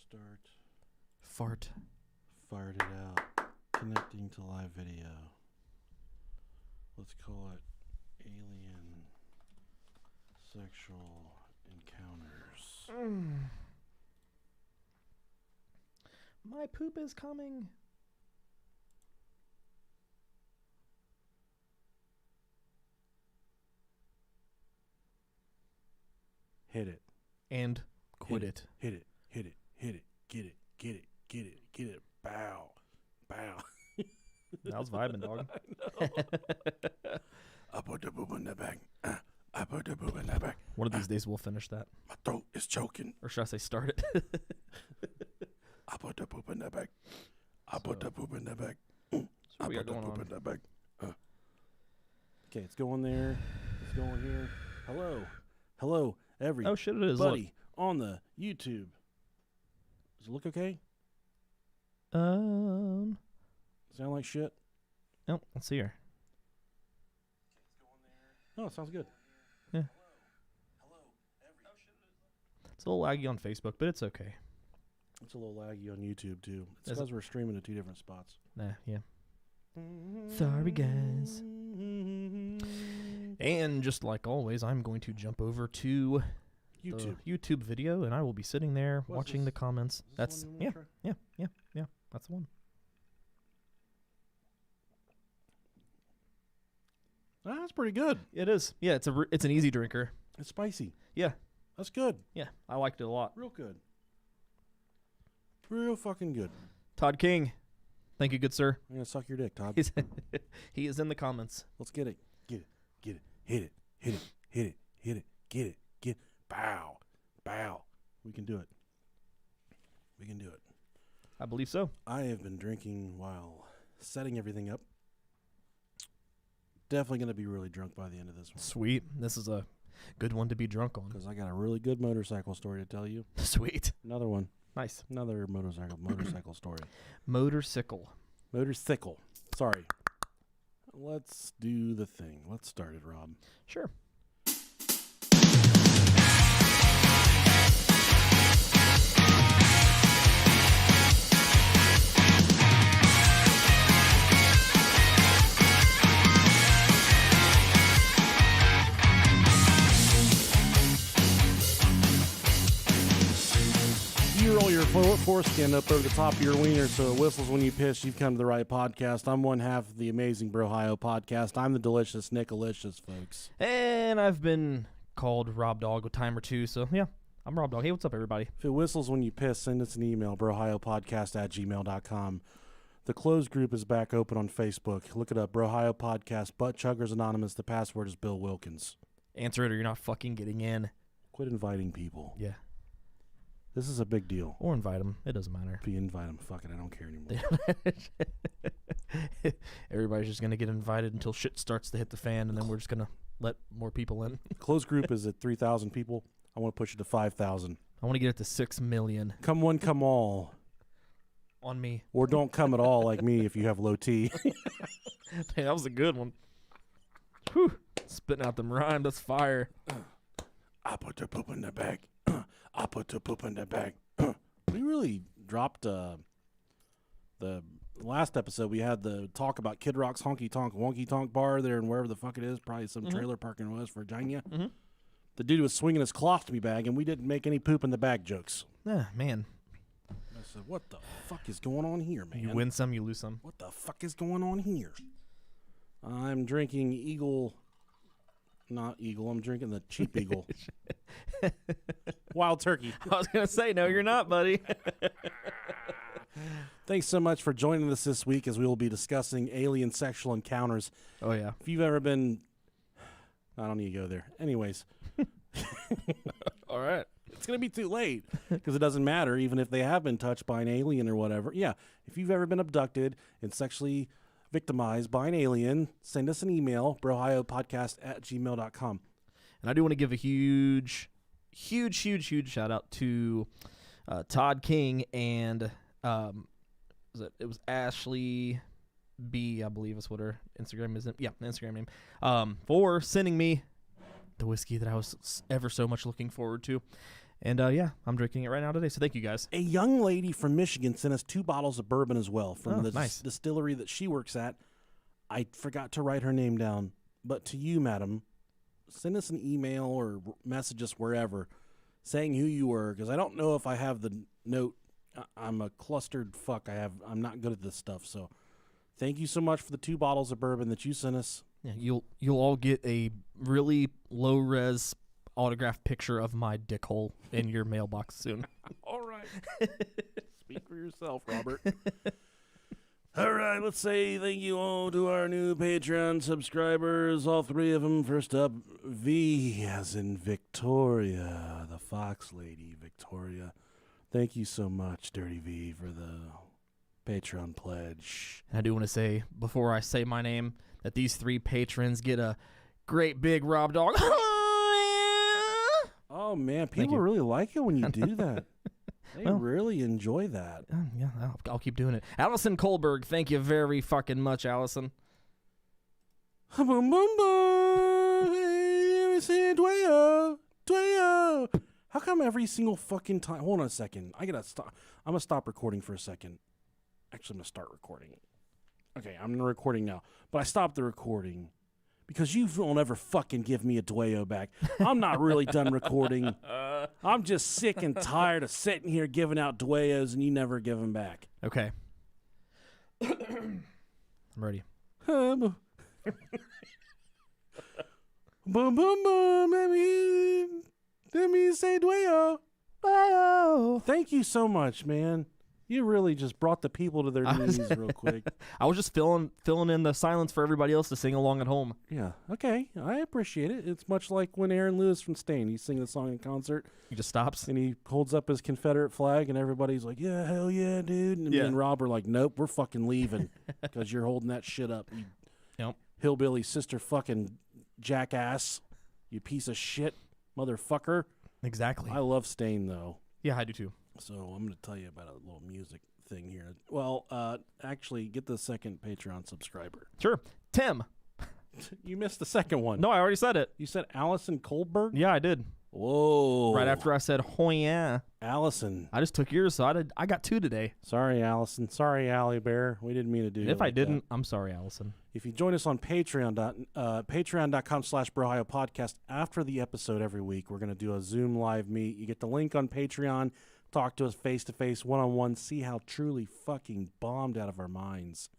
Start. Fart. Fart it out. Connecting to live video. Let's call it Alien Sexual Encounters. My poop is coming. Hit it. And quit it. Hit it. Hit it. Hit it. Get it. Get it. Get it. Get it. Bow. Bow. That was vibing, dog. I put the poop in the bag. I put the poop in the bag. One of these days we'll finish that. My throat is choking. Or should I say start it? I put the poop in the bag. I put the poop in the bag. So I we put got the going poop on. in the bag. Okay, it's going there. It's going here. Hello. Hello, everybody Oh shit, it is. Look. on the YouTube. Does it look okay? Sound Sound like shit? Oh, let's see here. No, it sounds good. Yeah. It's a little laggy on Facebook, but it's okay. It's a little laggy on YouTube, too. It's Is because we're streaming to two different spots. Nah, yeah. Sorry, guys. And just like always, I'm going to jump over to YouTube. the YouTube video, and I will be sitting there What's watching this? the comments. Is this That's one you wanna try? yeah. That's the one. That's pretty good. It is. Yeah, it's an easy drinker. It's spicy. Yeah. That's good. Yeah, I liked it a lot. Real good. Real fucking good. Todd King, thank you, good sir. I'm going to suck your dick, Todd. He is in the comments. Let's get it. Get it. Get it. Hit it. Hit it. Hit it. Hit it. Get it. Get it. Bow. Bow. We can do it. We can do it. I believe so. I have been drinking while setting everything up. Definitely going to be really drunk by the end of this one. Sweet. This is a good one to be drunk on. Because I got a really good motorcycle story to tell you. Sweet. Another one. Nice. Another motorcycle story. Motorcycle. Motorcycle. Sorry. Let's do the thing. Let's start it, Rob. Sure. You roll your foreskin up over the top of your wiener so it whistles when you piss. You've come to the right podcast. I'm one half of the amazing Brohio podcast. I'm the delicious Nickalicious, folks. And I've been called Rob Dog a time or two, so yeah, I'm Rob Dog. Hey, what's up, everybody? If it whistles when you piss, send us an email, brohiopodcast@gmail.com. The closed group is back open on Facebook. Look it up, Brohio Podcast, Butt Chuggers Anonymous. The password is Bill Wilkins. Answer it or you're not fucking getting in. Quit inviting people. Yeah. This is a big deal. Or invite them. It doesn't matter. If you invite them, fuck it, I don't care anymore. Everybody's just going to get invited until shit starts to hit the fan, and then we're just going to let more people in. Closed group is at 3,000 people. I want to push it to 5,000. I want to get it to 6 million. Come one, come all. On me. Or don't come at all like me if you have low T. Hey, that was a good one. Whew. Spitting out them rhymes. That's fire. I put the poop in the bag. I put the poop in the bag. We really dropped the last episode. We had the talk about Kid Rock's Honky Tonk Wonky Tonk bar there and wherever the fuck it is. Probably some trailer park in West Virginia. Mm-hmm. The dude was swinging his colostomy bag, and we didn't make any poop in the bag jokes. Man. I said, what the fuck is going on here, man? You win some, you lose some. What the fuck is going on here? I'm drinking Eagle. Not Eagle. I'm drinking the cheap Eagle. Wild Turkey. I was going to say, no, you're not, buddy. Thanks so much for joining us this week as we will be discussing alien sexual encounters. Oh, yeah. If you've ever been... I don't need to go there. Anyways. All right. It's going to be too late because it doesn't matter even if they have been touched by an alien or whatever. Yeah, if you've ever been abducted and sexually victimized by an alien, send us an email, brohiopodcast@gmail.com. And I do want to give a huge shout out to Todd King and it was Ashley B, I believe is what her Instagram is. Yeah, Instagram name. For sending me the whiskey that I was ever so much looking forward to. And yeah, I'm drinking it right now today. So thank you guys. A young lady from Michigan sent us 2 bottles of bourbon as well from the nice. distillery that she works at. I forgot to write her name down. But to you, madam, send us an email or message us wherever saying who you were, because I don't know if I have the note. I'm a clustered fuck. I'm not good at this stuff. So thank you so much for the 2 bottles of bourbon that you sent us. Yeah, you'll all get a really low res autographed picture of my dick hole in your mailbox soon. All right. Speak for yourself, Robert. All right, let's say thank you all to our new Patreon subscribers, all 3 of them. First up, V as in Victoria, the Fox Lady, Victoria. Thank you so much, Dirty V, for the Patreon pledge. I do want to say, before I say my name, that these 3 patrons get a great big Rob Dog. Oh, man, people really like it when you do that. They really enjoy that. Yeah, I'll keep doing it. Allison Kohlberg, thank you very fucking much, Allison. Boom, boom, boom. Hey, let me see Dwayne. How come every single fucking time? Hold on a second. I gotta stop. I'm gonna stop recording for a second. Actually, I'm gonna start recording. Okay, I'm recording now. But I stopped the recording because you won't ever fucking give me a Dwayne back. I'm not really done recording. I'm just sick and tired of sitting here giving out Dwayos and you never give them back. Okay. I'm ready. Boom, boom, boom. Let me say Dwayo. Thank you so much, man. You really just brought the people to their knees real quick. I was just filling in the silence for everybody else to sing along at home. Yeah, okay. I appreciate it. It's much like when Aaron Lewis from Stain, he's singing a song in concert. He just stops. And he holds up his Confederate flag, and everybody's like, yeah, hell yeah, dude. And me and Rob are like, nope, we're fucking leaving because you're holding that shit up. You hillbilly sister fucking jackass. You piece of shit motherfucker. Exactly. I love Stain, though. Yeah, I do too. So I'm going to tell you about a little music thing here. Well, actually, get the second Patreon subscriber. Sure. Tim. You missed the second one. No, I already said it. You said Allison Kohlberg? Yeah, I did. Whoa. Right after I said, oh, yeah. Allison. I just took yours, so I got 2 today. Sorry, Allison. Sorry, Allie Bear. We didn't mean to do that. If I didn't, I'm sorry, Allison. If you join us on Patreon, patreon.com/Brohio Podcast, after the episode every week, we're going to do a Zoom live meet. You get the link on Patreon. Talk to us face-to-face, one-on-one. See how truly fucking bombed out of our minds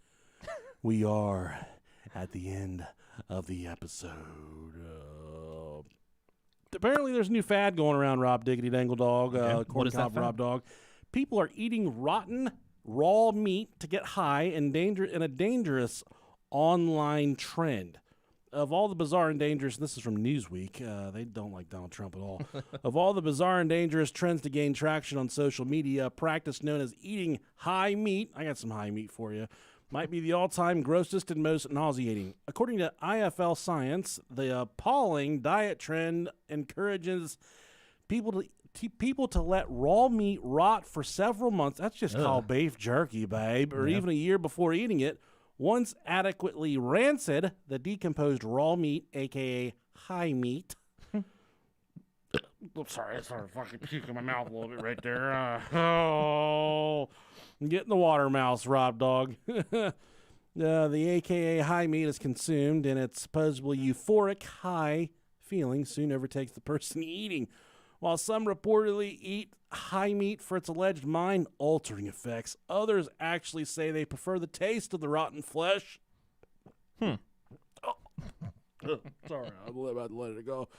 we are at the end of the episode. Apparently, there's a new fad going around, Rob Diggity Dangle Dog, Corn Cob Rob Dog. People are eating rotten, raw meat to get high in a dangerous online trend. Of all the bizarre and dangerous, this is from Newsweek, they don't like Donald Trump at all. Of all the bizarre and dangerous trends to gain traction on social media, a practice known as eating high meat, I got some high meat for you, might be the all-time grossest and most nauseating. According to IFL Science, the appalling diet trend encourages people to let raw meat rot for several months. That's just called beef jerky, babe, or even a year before eating it. Once adequately rancid, the decomposed raw meat, a.k.a. high meat. I'm sorry, I started fucking puking my mouth a little bit right there. Get in the water, mouse, Rob Dog. The a.k.a. high meat is consumed, and its supposedly euphoric high feeling soon overtakes the person eating. While some reportedly eat high meat for its alleged mind-altering effects, others actually say they prefer the taste of the rotten flesh. Sorry, I'm about to let it go.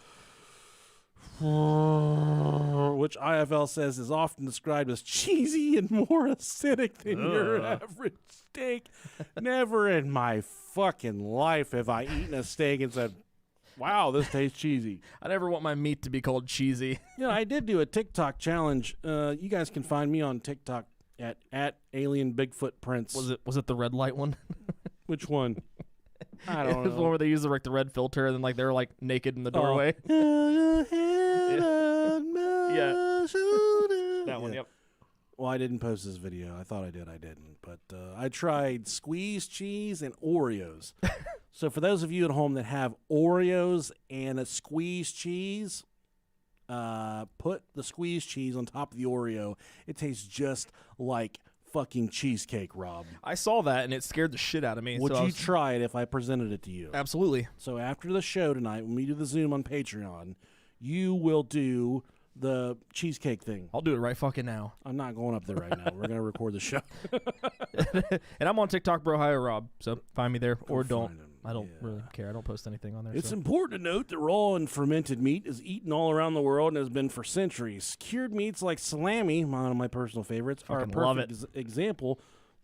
Which IFL says is often described as cheesy and more acidic than your average steak. Never in my fucking life have I eaten a steak and said, wow, this tastes cheesy. I never want my meat to be called cheesy. I did do a TikTok challenge. You guys can find me on TikTok at Alien Bigfoot Prince. Was it the red light one? Which one? I don't know. It was the one where they used the red filter and then they're naked in the doorway. That one, yep. Well, I didn't post this video. I thought I did. I didn't. But I tried squeezed cheese and Oreos. So for those of you at home that have Oreos and a squeezed cheese, put the squeezed cheese on top of the Oreo. It tastes just like fucking cheesecake, Rob. I saw that, and it scared the shit out of me. Would you try it if I presented it to you? Absolutely. So after the show tonight, when we do the Zoom on Patreon, you will do the cheesecake thing. I'll do it right fucking now. I'm not going up there right now. We're going to record the show. And I'm on TikTok, Brohio Rob, so find me there or don't. Find him. I don't Yeah. really care. I don't post anything on there. It's so. important to note that raw and fermented meat is eaten all around the world and has been for centuries. Cured meats like salami, one of my personal favorites, are a Fucking love perfect example,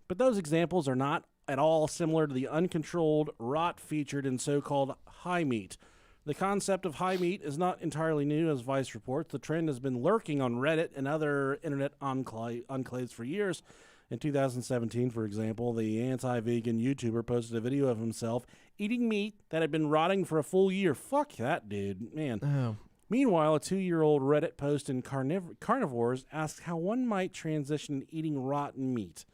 but those examples are not at all similar to the uncontrolled rot featured in so-called high meat. The concept of high meat is not entirely new, as Vice reports. The trend has been lurking on Reddit and other internet enclaves for years. In 2017, for example, the anti-vegan YouTuber posted a video of himself eating meat that had been rotting for a full year. Fuck that, dude. Man. Oh. Meanwhile, a 2-year-old Reddit post in Carnivores asks how one might transition to eating rotten meat.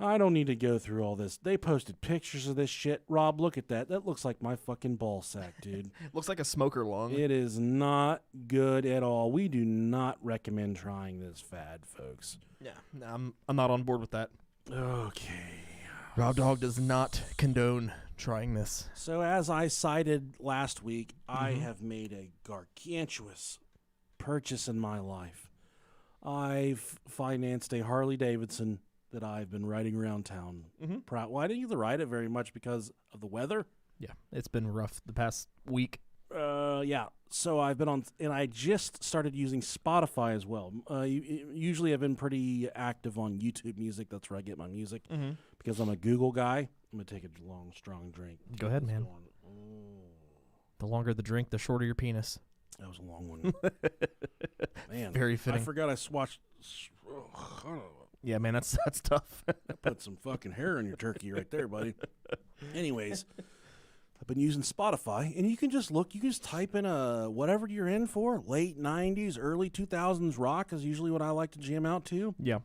I don't need to go through all this. They posted pictures of this shit. Rob, look at that. That looks like my fucking ball sack, dude. Looks like a smoker lung. It is not good at all. We do not recommend trying this fad, folks. Yeah, no, I'm not on board with that. Okay. Rob Dog does not condone trying this. So as I cited last week, I have made a gargantuous purchase in my life. I've financed a Harley Davidson that I've been riding around town. Well, I didn't get to ride it very much because of the weather. Yeah, it's been rough the past week. Yeah. So I've been on, and I just started using Spotify as well. Usually I've been pretty active on YouTube Music. That's where I get my music. Because I'm a Google guy. I'm going to take a long, strong drink. Go ahead, man. The longer the drink, the shorter your penis. That was a long one. Man. Very fitting. I forgot I swatched. Yeah, man, that's tough. Put some fucking hair on your turkey right there, buddy. Anyways, I've been using Spotify, and you can just look. You can just type in whatever you're in for. Late 90s, early 2000s rock is usually what I like to jam out to. Yeah.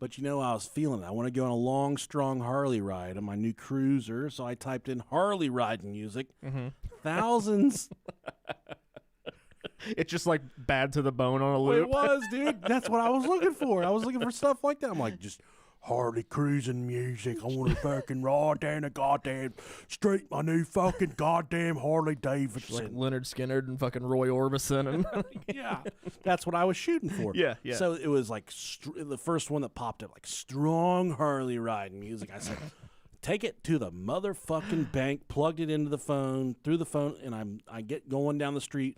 But I was feeling it. I want to go on a long, strong Harley ride on my new Cruiser, so I typed in Harley riding music. Thousands. It's just like bad to the bone on a Well, loop. it was, dude. That's what I was looking for. I was looking for stuff like that. I'm like, just Harley cruising music. I want to fucking raw down a goddamn street, my new fucking goddamn Harley Davidson. Like Leonard Skinner and fucking Roy Orbison. And Yeah, that's what I was shooting for. Yeah. So it was like the first one that popped up, like strong Harley riding music. I said, take it to the motherfucking bank, plugged it into the phone, through the phone, and I get going down the street.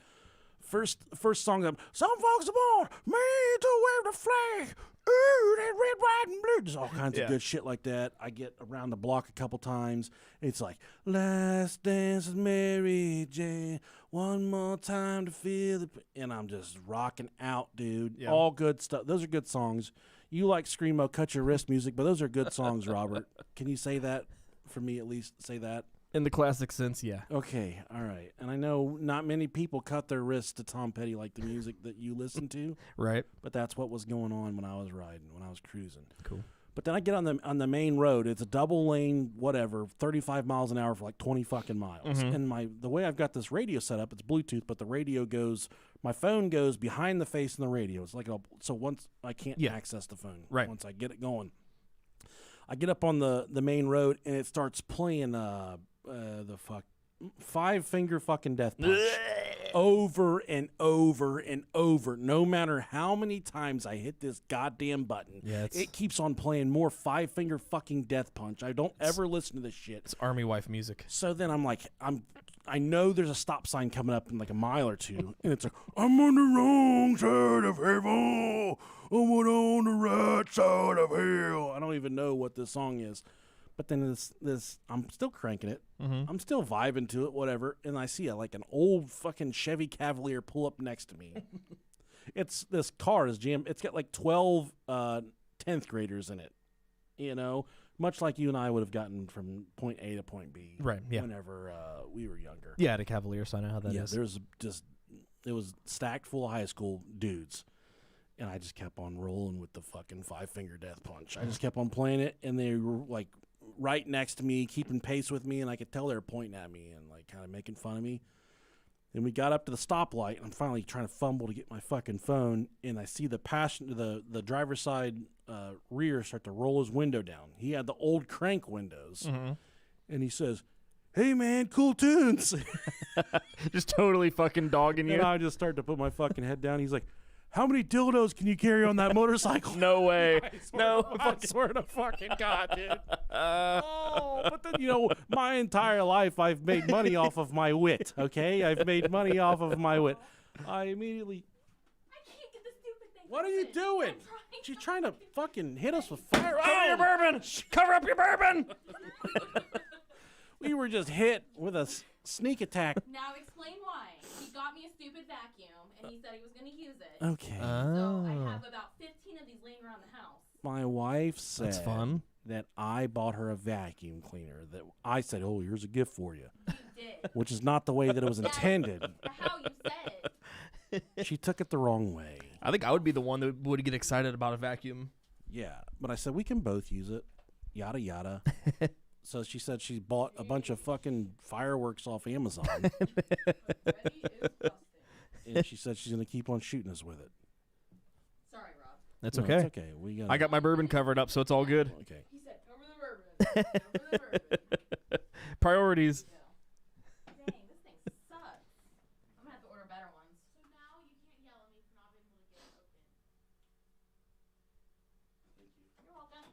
First song up, some folks want me to wear the flag. Ooh, that red, white, and blue. There's all kinds of good shit like that. I get around the block a couple times. It's like, last dance with Mary Jane. One more time to feel the... And I'm just rocking out, dude. Yeah. All good stuff. Those are good songs. You like Screamo, Cut Your Wrist music, but those are good songs, Robert. Can you say that for me at least? Say that. in the classic sense, yeah. Okay, all right. And I know not many people cut their wrists to Tom Petty like the music that you listen to. Right. But that's what was going on when I was riding, when I was cruising. Cool. But then I get on the main road. It's a double lane, whatever, 35 miles an hour for like 20 fucking miles. Mm-hmm. And the way I've got this radio set up, it's Bluetooth, but the radio goes, my phone goes behind the face in the radio. It's like so once I can't access the phone. Right. Once I get it going, I get up on the main road and it starts playing the 5-finger fucking death punch. Over and over and over. No matter how many times I hit this goddamn button, it keeps on playing more 5-finger fucking death punch. I don't ever listen to this shit. It's army wife music. So then I'm like, I know there's a stop sign coming up in like a mile or two, and it's like, I'm on the wrong side of heaven. I'm on the right side of hell. I don't even know what this song is. But then this, I'm still cranking it. Mm-hmm. I'm still vibing to it, whatever. And I see like an old fucking Chevy Cavalier pull up next to me. This car is jammed. It's got like 12 10th graders in it. You know, much like you and I would have gotten from point A to point B. Right. Yeah. Whenever we were younger. Yeah, the Cavalier, so I know how that is. There's it was stacked full of high school dudes. And I just kept on rolling with the fucking 5-finger death punch. I just kept on playing it, and they were like right next to me, keeping pace with me, and I could tell they were pointing at me and like kind of making fun of me. And we got up to the stoplight, and I'm finally trying to fumble to get my fucking phone, and I see the driver's side rear start to roll his window down. He had the old crank windows, and he says, "Hey man, cool tunes." Just totally fucking dogging you. And I just started to put my fucking head down. He's like, "How many dildos can you carry on that motorcycle?" No way. I swear to fucking God, dude. But then, my entire life I've made money off of my wit, okay? I've made money off of my wit. I immediately... I can't get the stupid thing. What are you doing? She's trying to fucking hit us with fire. Cover your bourbon! Cover up your bourbon! We were just hit with a sneak attack. Now explain why. He got me a stupid vacuum, and he said he was going to use it. Okay. So I have about 15 of these laying around the house. My wife said That's fun. that I bought her a vacuum cleaner. That I said, "Oh, here's a gift for you," You did. which is not the way that it was intended. How you said it. She took it the wrong way. I think I would be the one that would get excited about a vacuum. Yeah, but I said we can both use it. Yada yada. So she said she bought a bunch of fucking fireworks off Amazon, Ready is busted. and she said she's gonna keep on shooting us with it. Sorry, Rob. That's No, okay. It's okay. I got my bourbon covered up, so it's all good. Okay. He said, cover the bourbon. Cover the bourbon. Priorities. Dang, this thing sucks. I'm going to have to order better ones. So now you can't yell at me for not being able to get it open. You're welcome.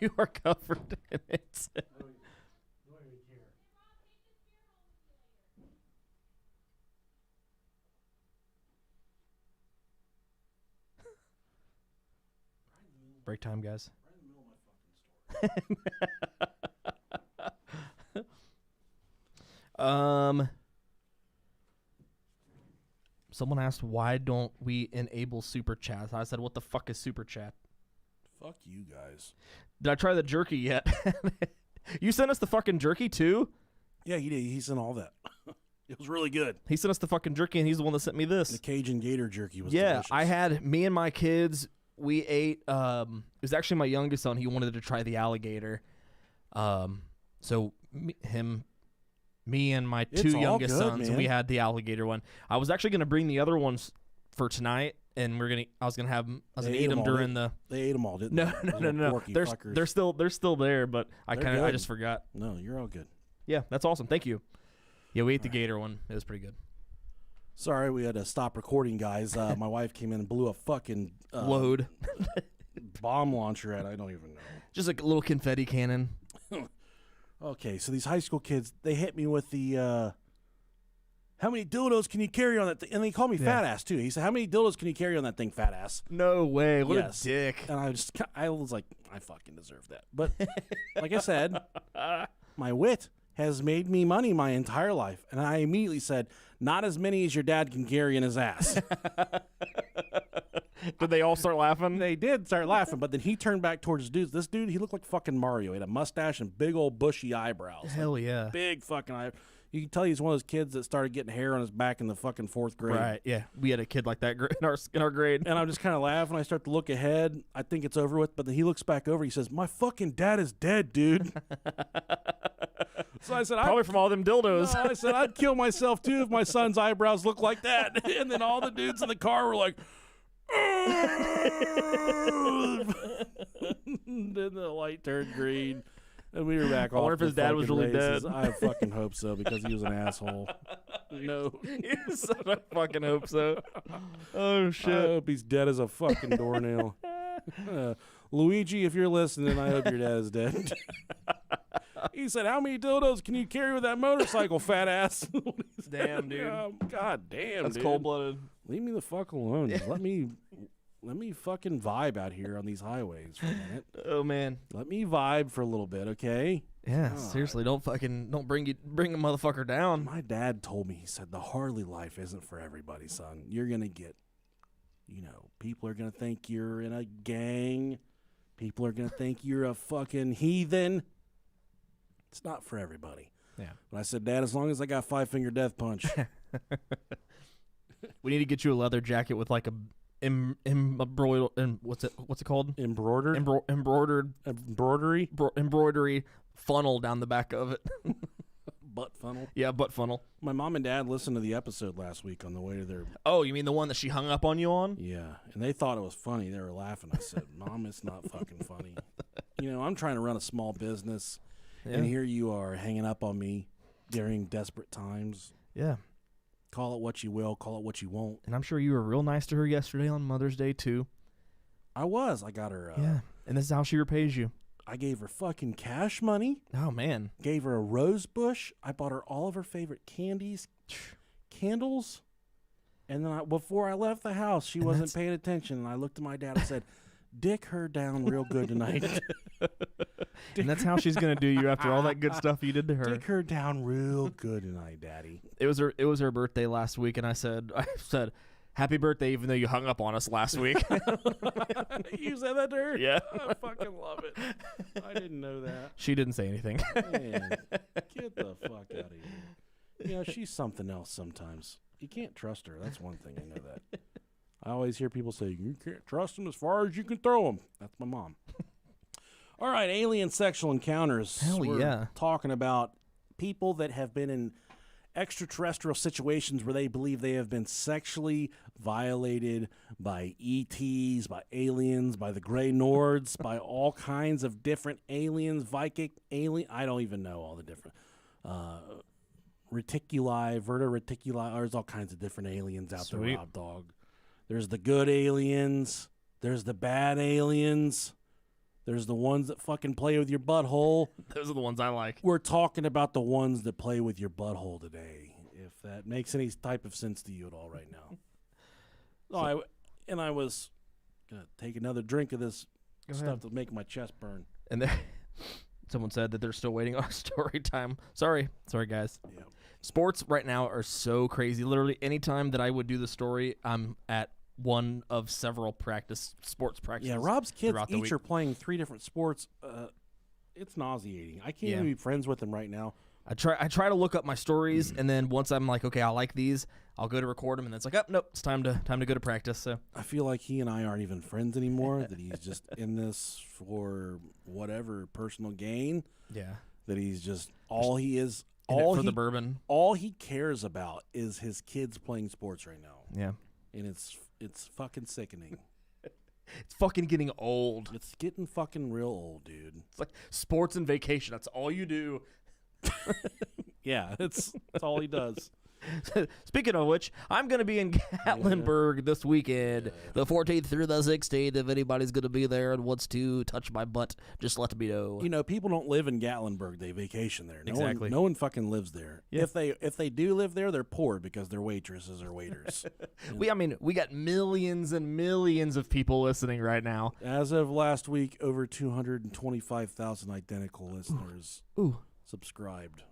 You are covered in it. Break time, guys. Someone asked, why don't we enable super chat? I said, what the fuck is super chat? Fuck you guys. Did I try the jerky yet? You sent us the fucking jerky too? Yeah, he did. He sent all that. It was really good. He sent us the fucking jerky, and he's the one that sent me this. The Cajun Gator jerky was Yeah, delicious. I had me and my kids. We ate. It was actually my youngest son. He wanted to try the alligator. So me and my It's two all youngest good, sons, man. we had the alligator one. I was actually gonna bring the other ones for tonight, and I was gonna eat them during the. They ate them all, didn't No, they? no, Those no, little no. porky They're fuckers. they're still there, but I They're good. just forgot. No, you're all good. Yeah, that's awesome. Thank you. Yeah, we ate the gator one. It was pretty good. Sorry, we had to stop recording, guys. My wife came in and blew a fucking Load. bomb launcher at. I don't even know. Just like a little confetti cannon. Okay, so these high school kids, they hit me with the, how many dildos can you carry on that thing? And they call me fat ass, too. He said, how many dildos can you carry on that thing, fat ass? No way. What Yes. a dick. And I was like, I fucking deserve that. But like I said, my wit has made me money my entire life. And I immediately said, not as many as your dad can carry in his ass. Did they all start laughing? They did start laughing, but then he turned back towards the dudes. This dude, he looked like fucking Mario. He had a mustache and big old bushy eyebrows. Hell yeah. Big fucking eye. You can tell he's one of those kids that started getting hair on his back in the fucking 4th grade. Right, yeah. We had a kid like that in our grade. And I'm just kind of laughing. I start to look ahead. I think it's over with, but then he looks back over. He says, my fucking dad is dead, dude. So I said, Probably from all them dildos. I said, I'd kill myself too if my son's eyebrows looked like that. And then all the dudes in the car were like, then the light turned green. And we were back off. I wonder if his the dad was fucking really races. dead. I fucking hope so because he was an asshole. No. I fucking hope so. Oh, I shit. hope he's dead as a fucking doornail. Luigi, if you're listening, I hope your dad is dead. He said, how many dildos can you carry with that motorcycle, fat ass? Damn, dude. God damn, That's dude. cold-blooded. Leave me the fuck alone. Just let me fucking vibe out here on these highways for a minute. Oh, man. Let me vibe for a little bit, okay? Yeah, God. seriously, don't bring a motherfucker down. My dad told me, he said, the Harley life isn't for everybody, son. You're going to get, people are going to think you're in a gang. People are going to think you're a fucking heathen. It's not for everybody. Yeah. But I said, Dad, as long as I got 5-finger death punch. We need to get you a leather jacket with like a embroidered, what's it called? Embroidered? Embroidered Embroidery? embroidery funnel down the back of it. butt funnel. Yeah, butt funnel. My mom and dad listened to the episode last week on the way to their... Oh, you mean the one that she hung up on you on? Yeah, and they thought it was funny. They were laughing. I said, Mom, it's not fucking funny. You know, I'm trying to run a small business, and here you are hanging up on me during desperate times. Yeah. Call it what you will, call it what you won't. And I'm sure you were real nice to her yesterday on Mother's Day, too. I was. I got her... yeah, and this is how she repays you. I gave her fucking cash money. Oh, man. Gave her a rose bush. I bought her all of her favorite candies, candles. And then before I left the house, she wasn't paying attention. And I looked at my dad and said, dick her down real good tonight. And that's how she's going to do you after all that good stuff you did to her. Dick her down real good tonight, Daddy. It was her birthday last week, and I said, happy birthday, even though you hung up on us last week. You said that to her? Yeah. I fucking love it. I didn't know that. She didn't say anything. Man, get the fuck out of here. You know, she's something else sometimes. You can't trust her. That's one thing. I know that. I always hear people say, you can't trust them as far as you can throw them. That's my mom. All right, alien sexual encounters. Hell We're talking about people that have been in extraterrestrial situations where they believe they have been sexually violated by ETs, by aliens, by the Grey Nords, by all kinds of different aliens, Viking alien. I don't even know all the different reticuli, vertereticuli. There's all kinds of different aliens out there, Rob Dog. There's the good aliens. There's the bad aliens. There's the ones that fucking play with your butthole. Those are the ones I like. We're talking about the ones that play with your butthole today, if that makes any type of sense to you at all right now. I was going to take another drink of this stuff to make my chest burn. And there, someone said that they're still waiting on story time. Sorry, guys. Yeah. Sports right now are so crazy. Literally, anytime that I would do the story, I'm at one of several sports practices. Yeah, Rob's kids each week are playing 3 different sports. It's nauseating. I can't even be friends with them right now. I try to look up my stories, and then once I'm like, okay, I like these, I'll go to record them, and then it's like, oh, nope, it's time to go to practice. So I feel like he and I aren't even friends anymore, that he's just in this for whatever personal gain. Yeah. That he's just all he is. All for the bourbon. All he cares about is his kids playing sports right now. Yeah. And it's fucking sickening. It's fucking getting old. It's getting fucking real old, dude. It's like sports and vacation. That's all you do. Yeah, that's all he does. Speaking of which, I'm going to be in Gatlinburg this weekend, the 14th through the 16th. If anybody's going to be there and wants to touch my butt, just let me know. You know, people don't live in Gatlinburg; they vacation there. Exactly. No one fucking lives there. Yeah. If they do live there, they're poor because they're waitresses or waiters. We got millions and millions of people listening right now. As of last week, over 225,000 identical listeners subscribed.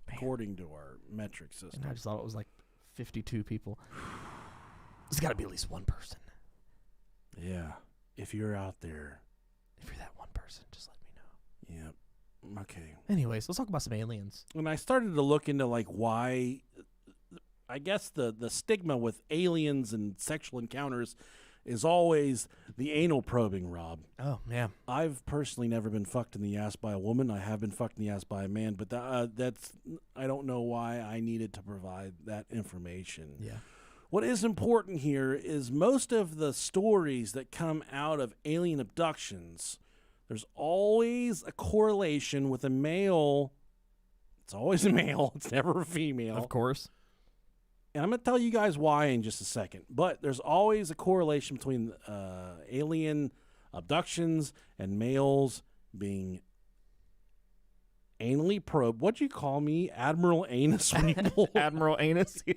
According to our metric system. And I just thought it was like 52 people. There's got to be at least one person. Yeah. If you're out there. If you're that one person, just let me know. Yeah. Okay. Anyways, let's talk about some aliens. When I started to look into like why, I guess the stigma with aliens and sexual encounters is always the anal probing, Rob. Oh, yeah. I've personally never been fucked in the ass by a woman. I have been fucked in the ass by a man, but that's I don't know why I needed to provide that information. Yeah. What is important here is most of the stories that come out of alien abductions, there's always a correlation with a male. It's always a male. It's never a female. Of course. And I'm going to tell you guys why in just a second. But there's always a correlation between alien abductions and males being anally probed. What'd you call me? Admiral Anus? When you pulled? Admiral Anus? Yeah.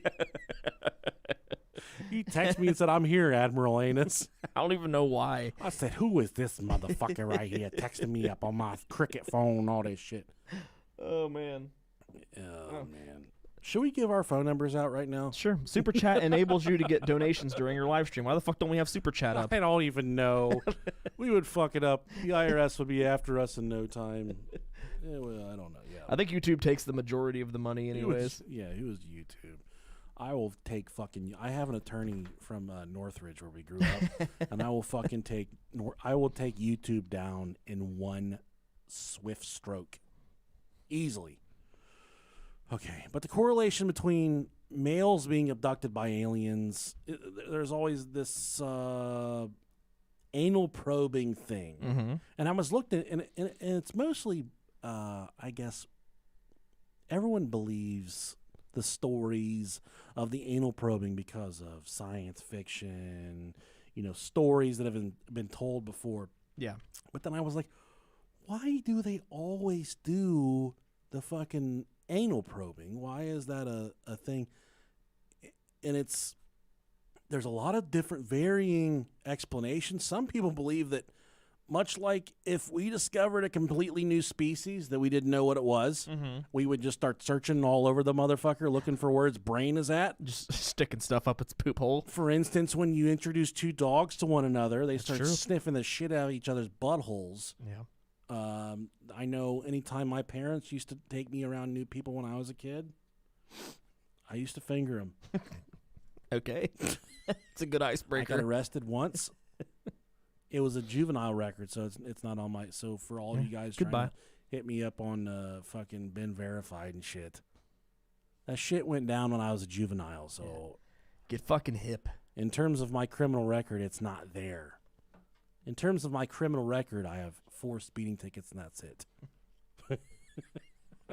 He texted me and said, I'm here, Admiral Anus. I don't even know why. I said, who is this motherfucker right here texting me up on my cricket phone, all this shit? Oh, man. Oh, man. Should we give our phone numbers out right now? Sure. Super Chat enables you to get donations during your live stream. Why the fuck don't we have Super Chat up? I don't even know. We would fuck it up. The IRS would be after us in no time. Well, I don't know. Yeah. I think YouTube takes the majority of the money anyways. It was YouTube. I will take fucking... I have an attorney from Northridge where we grew up, and I will fucking take... I will take YouTube down in one swift stroke. Easily. Okay, but the correlation between males being abducted by aliens, there's always this anal probing thing. Mm-hmm. And I was looked at, and it's mostly, I guess, everyone believes the stories of the anal probing because of science fiction, stories that have been told before. Yeah. But then I was like, why do they always do the fucking anal probing? Why is that a thing? And there's a lot of different varying explanations. Some people believe that much like if we discovered a completely new species that we didn't know what it was, we would just start searching all over the motherfucker looking for where its brain is at. Just sticking stuff up its poop hole. For instance, when you introduce two dogs to one another, they start true. sniffing the shit out of each other's buttholes. Yeah. I know anytime my parents used to take me around new people when I was a kid, I used to finger them. Okay. It's a good I icebreaker. got arrested once. It was a juvenile record, so it's not on my. So for all of you guys trying to hit me up on fucking been verified and shit, that shit went down when I was a juvenile. So Get fucking hip. in terms of my criminal record, it's not there. In terms of my criminal record, I have 4 speeding tickets and that's it.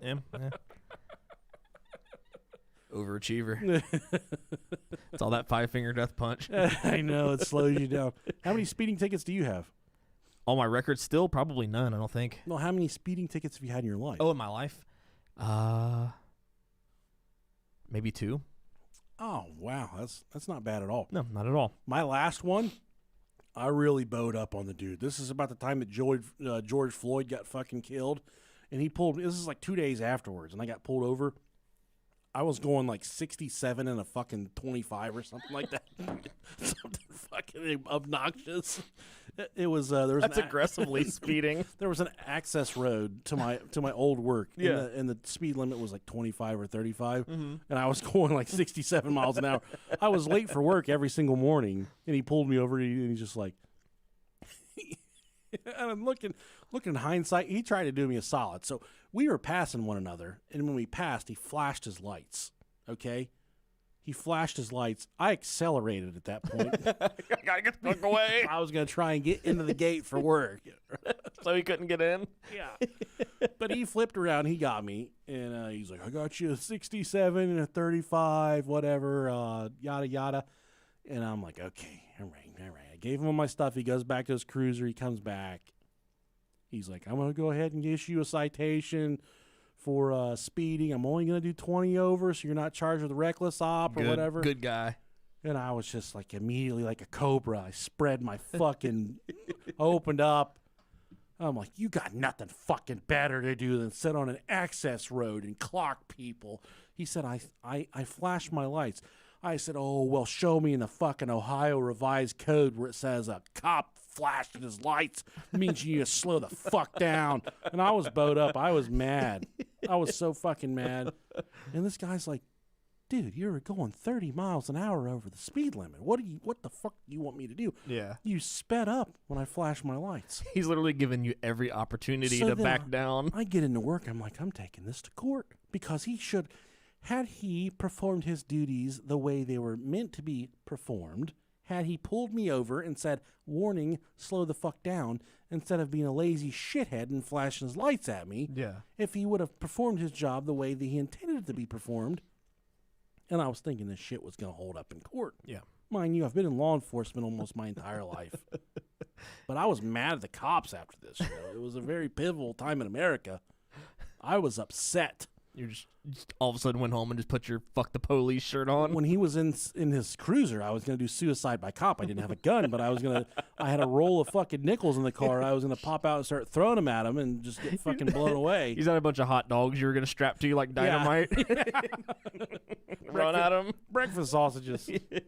Yeah. Overachiever. It's all that 5-finger death punch. I know, it slows you down. How many speeding tickets do you have? All my records still? Probably none, I don't think. No, how many speeding tickets have you had in your life? Oh, in my life? Maybe 2. Oh, wow. That's not bad at all. No, not at all. My last one, I really bowed up on the dude. This is about the time that George Floyd got fucking killed. And this is like 2 days afterwards, and I got pulled over. I was going like 67 and a fucking 25 or something like that. Something fucking obnoxious. It was That's aggressively speeding. There was an access road to my old work. Yeah. And the speed limit was like 25 or 35. And I was going like 67 miles an hour. I was late for work every single morning, and he pulled me over, and he's just like, and I'm looking in hindsight, he tried to do me a solid. So we were passing one another, and when we passed, he flashed his lights. Okay? He flashed his lights. I accelerated at that point. I gotta get the fuck away. I was going to try and get into the gate for work. So he couldn't get in? Yeah. But he flipped around. He got me. And he's like, I got you a 67 and a 35, whatever, yada, yada. And I'm like, okay, all right. I gave him all my stuff. He goes back to his cruiser. He comes back. He's like, I'm going to go ahead and issue a citation for speeding. I'm only going to do 20 over, so you're not charged with reckless op or whatever. Good guy. And I was just like immediately like a cobra. I spread my fucking, opened up. I'm like, you got nothing fucking better to do than sit on an access road and clock people. He said, I flashed my lights. I said, oh, well, show me in the fucking Ohio revised code where it says a cop flashing his lights means you need to slow the fuck down. And I was bowed up. I was mad. I was so fucking mad. And this guy's like, dude, you're going 30 miles an hour over the speed limit. What the fuck do you want me to do? Yeah. You sped up when I flashed my lights. He's literally giving you every opportunity So to then back down. I get into work. I'm like, I'm taking this to court because he should. Had he performed his duties the way they were meant to be performed, had he pulled me over and said, warning, slow the fuck down, instead of being a lazy shithead and flashing his lights at me, Yeah. if he would have performed his job the way that he intended it to be performed, and I was thinking this shit was going to hold up in court. Yeah. Mind you, I've been in law enforcement almost my entire life. But I was mad at the cops after this. It was a very pivotal time in America. I was upset. You just all of a sudden went home and just put your fuck the police shirt on. When he was in his cruiser, I was going to do suicide by cop. I didn't have a gun, but I had a roll of fucking nickels in the car. I was going to pop out and start throwing them at him and just get fucking blown away. He's got a bunch of hot dogs you were going to strap to you like dynamite. Run at him. Breakfast sausages. Shit,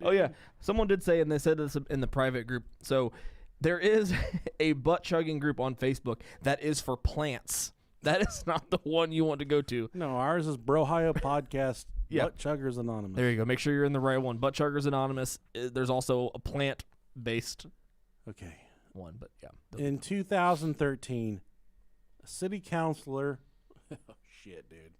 oh, yeah. Someone did say, and they said this in the private group, so there is a butt-chugging group on Facebook that is for plants. That is not the one you want to go to. No, ours is Brohio Podcast. Yeah. Butt Chuggers Anonymous. There you go. Make sure you're in the right one. Butt Chuggers Anonymous. There's also a plant-based Okay. one, but yeah. In 2013, a city councilor. Oh, shit, dude.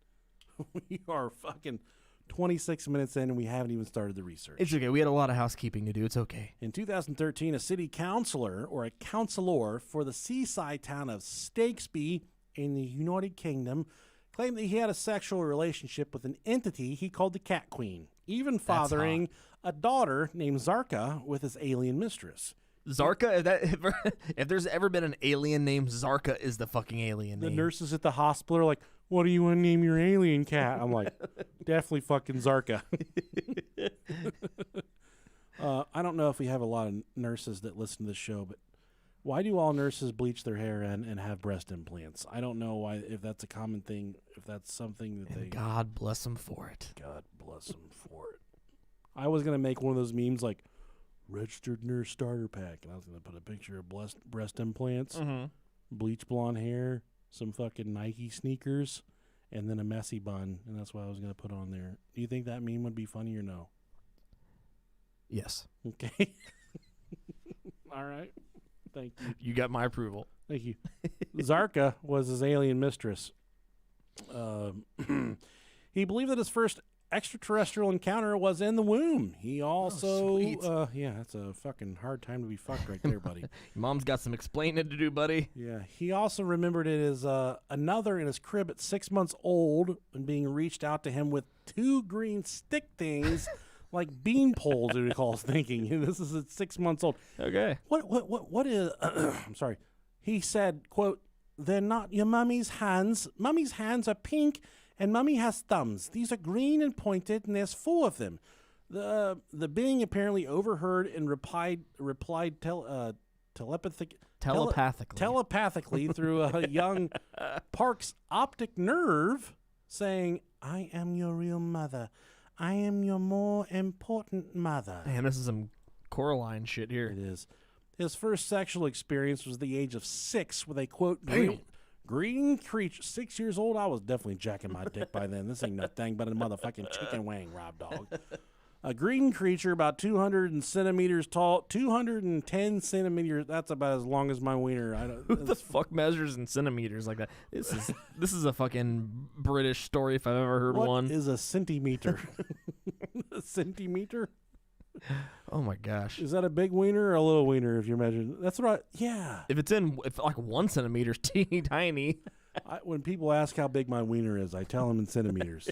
We are fucking 26 minutes in and we haven't even started the research. It's okay. We had a lot of housekeeping to do. It's okay. In 2013, a city councillor or a councillor for the seaside town of Stakesby in the United Kingdom claimed that he had a sexual relationship with an entity he called the Cat Queen, even fathering a daughter named Zarka with his alien mistress. Zarka, if there's ever been an alien named Zarka, is the fucking alien The name. nurses at the hospital are like, what do you want to name your alien cat? I'm like, definitely fucking Zarka. I don't know if we have a lot of nurses that listen to this show, but why do all nurses bleach their hair and have breast implants? I don't know why, if that's a common thing, if that's something that And God bless them for it. God bless them for it. I was going to make one of those memes like, registered nurse starter pack, and I was going to put a picture of breast implants, bleach blonde hair, some fucking Nike sneakers, and then a messy bun, and that's what I was going to put on there. Do you think that meme would be funny or no? Yes. Okay. All right. Thank you. You got my approval. Thank you. Zarka was his alien mistress. He believed that his first extraterrestrial encounter was in the womb. He also, sweet. That's a fucking hard time to be fucked right there, buddy. Your mom's got some explaining to do, buddy. Yeah, he also remembered it as another in his crib at 6 months old and being reached out to him with two green stick things like bean poles, he recalls thinking. This is at 6 months old. Okay. What is, I'm sorry. He said, quote, they're not your mummy's hands. Mummy's hands are pink and mummy has thumbs. These are green and pointed and there's 4 of them. The being apparently overheard and replied telepathically through a young Park's optic nerve, saying, I am your real mother. I am your more important mother. Man, this is some Coraline shit here. It is. His first sexual experience was the age of 6 with a, quote, green creature. 6 years old? I was definitely jacking my dick by then. This ain't no thing but a motherfucking chicken wing, Rob Dog. A green creature about 200 centimeters tall, 210 centimeters. That's about as long as my wiener. Who the fuck measures in centimeters like that? This is a fucking British story if I've ever heard one. What is a centimeter? A centimeter? Oh my gosh! Is that a big wiener or a little wiener? If you're measuring, that's right. Yeah. If like 1 centimeter, teeny tiny. When people ask how big my wiener is, I tell them in centimeters.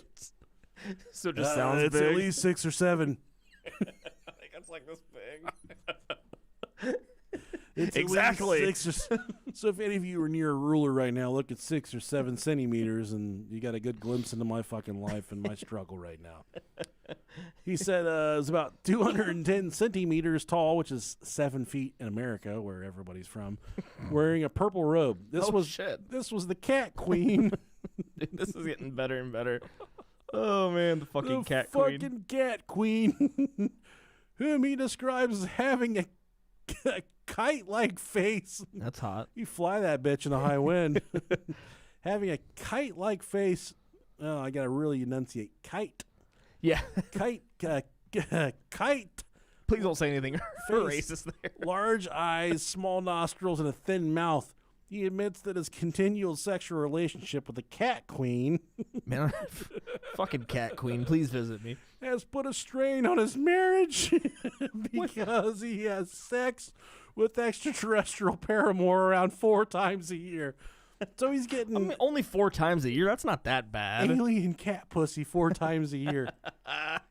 So it just sounds it's big. at least 6 or 7. I think it's like this big. It's exactly. At least 6 or so if any of you are near a ruler right now, look at 6 or 7 centimeters, and you got a good glimpse into my fucking life and my struggle right now. He said it was about 210 centimeters tall, which is 7 feet in America, where everybody's from, wearing a purple robe. This was the Cat Queen. Dude, this is getting better and better. Oh man, the fucking cat fucking queen. Cat Queen, whom he describes as having a kite-like face. That's hot. You fly that bitch in a high wind. Having a kite-like face. Oh, I gotta really enunciate. Kite. Yeah. Kite. Kite. Please don't say anything Face. racist there. Large eyes, small nostrils, and a thin mouth. He admits that his continual sexual relationship with the Cat Queen Man, fucking cat queen, please visit me. has put a strain on his marriage because he has sex with extraterrestrial paramour around 4 times a year. So he's getting Only 4 times a year? That's not that bad. alien cat pussy 4 times a year.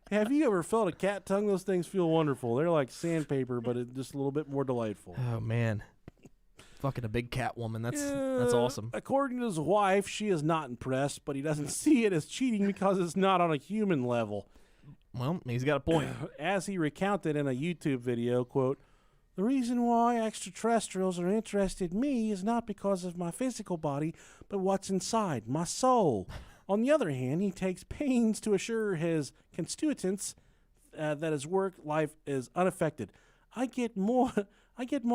Have you ever felt a cat tongue? Those things feel wonderful. They're like sandpaper, but it's just a little bit more delightful. Oh, man. Fucking a big cat woman. That's awesome. According to his wife, she is not impressed, but he doesn't see it as cheating because it's not on a human level. Well, he's got a point. As he recounted in a YouTube video, quote, the reason why extraterrestrials are interested in me is not because of my physical body, but what's inside, my soul. On the other hand, he takes pains to assure his constituents that his work life is unaffected. I get more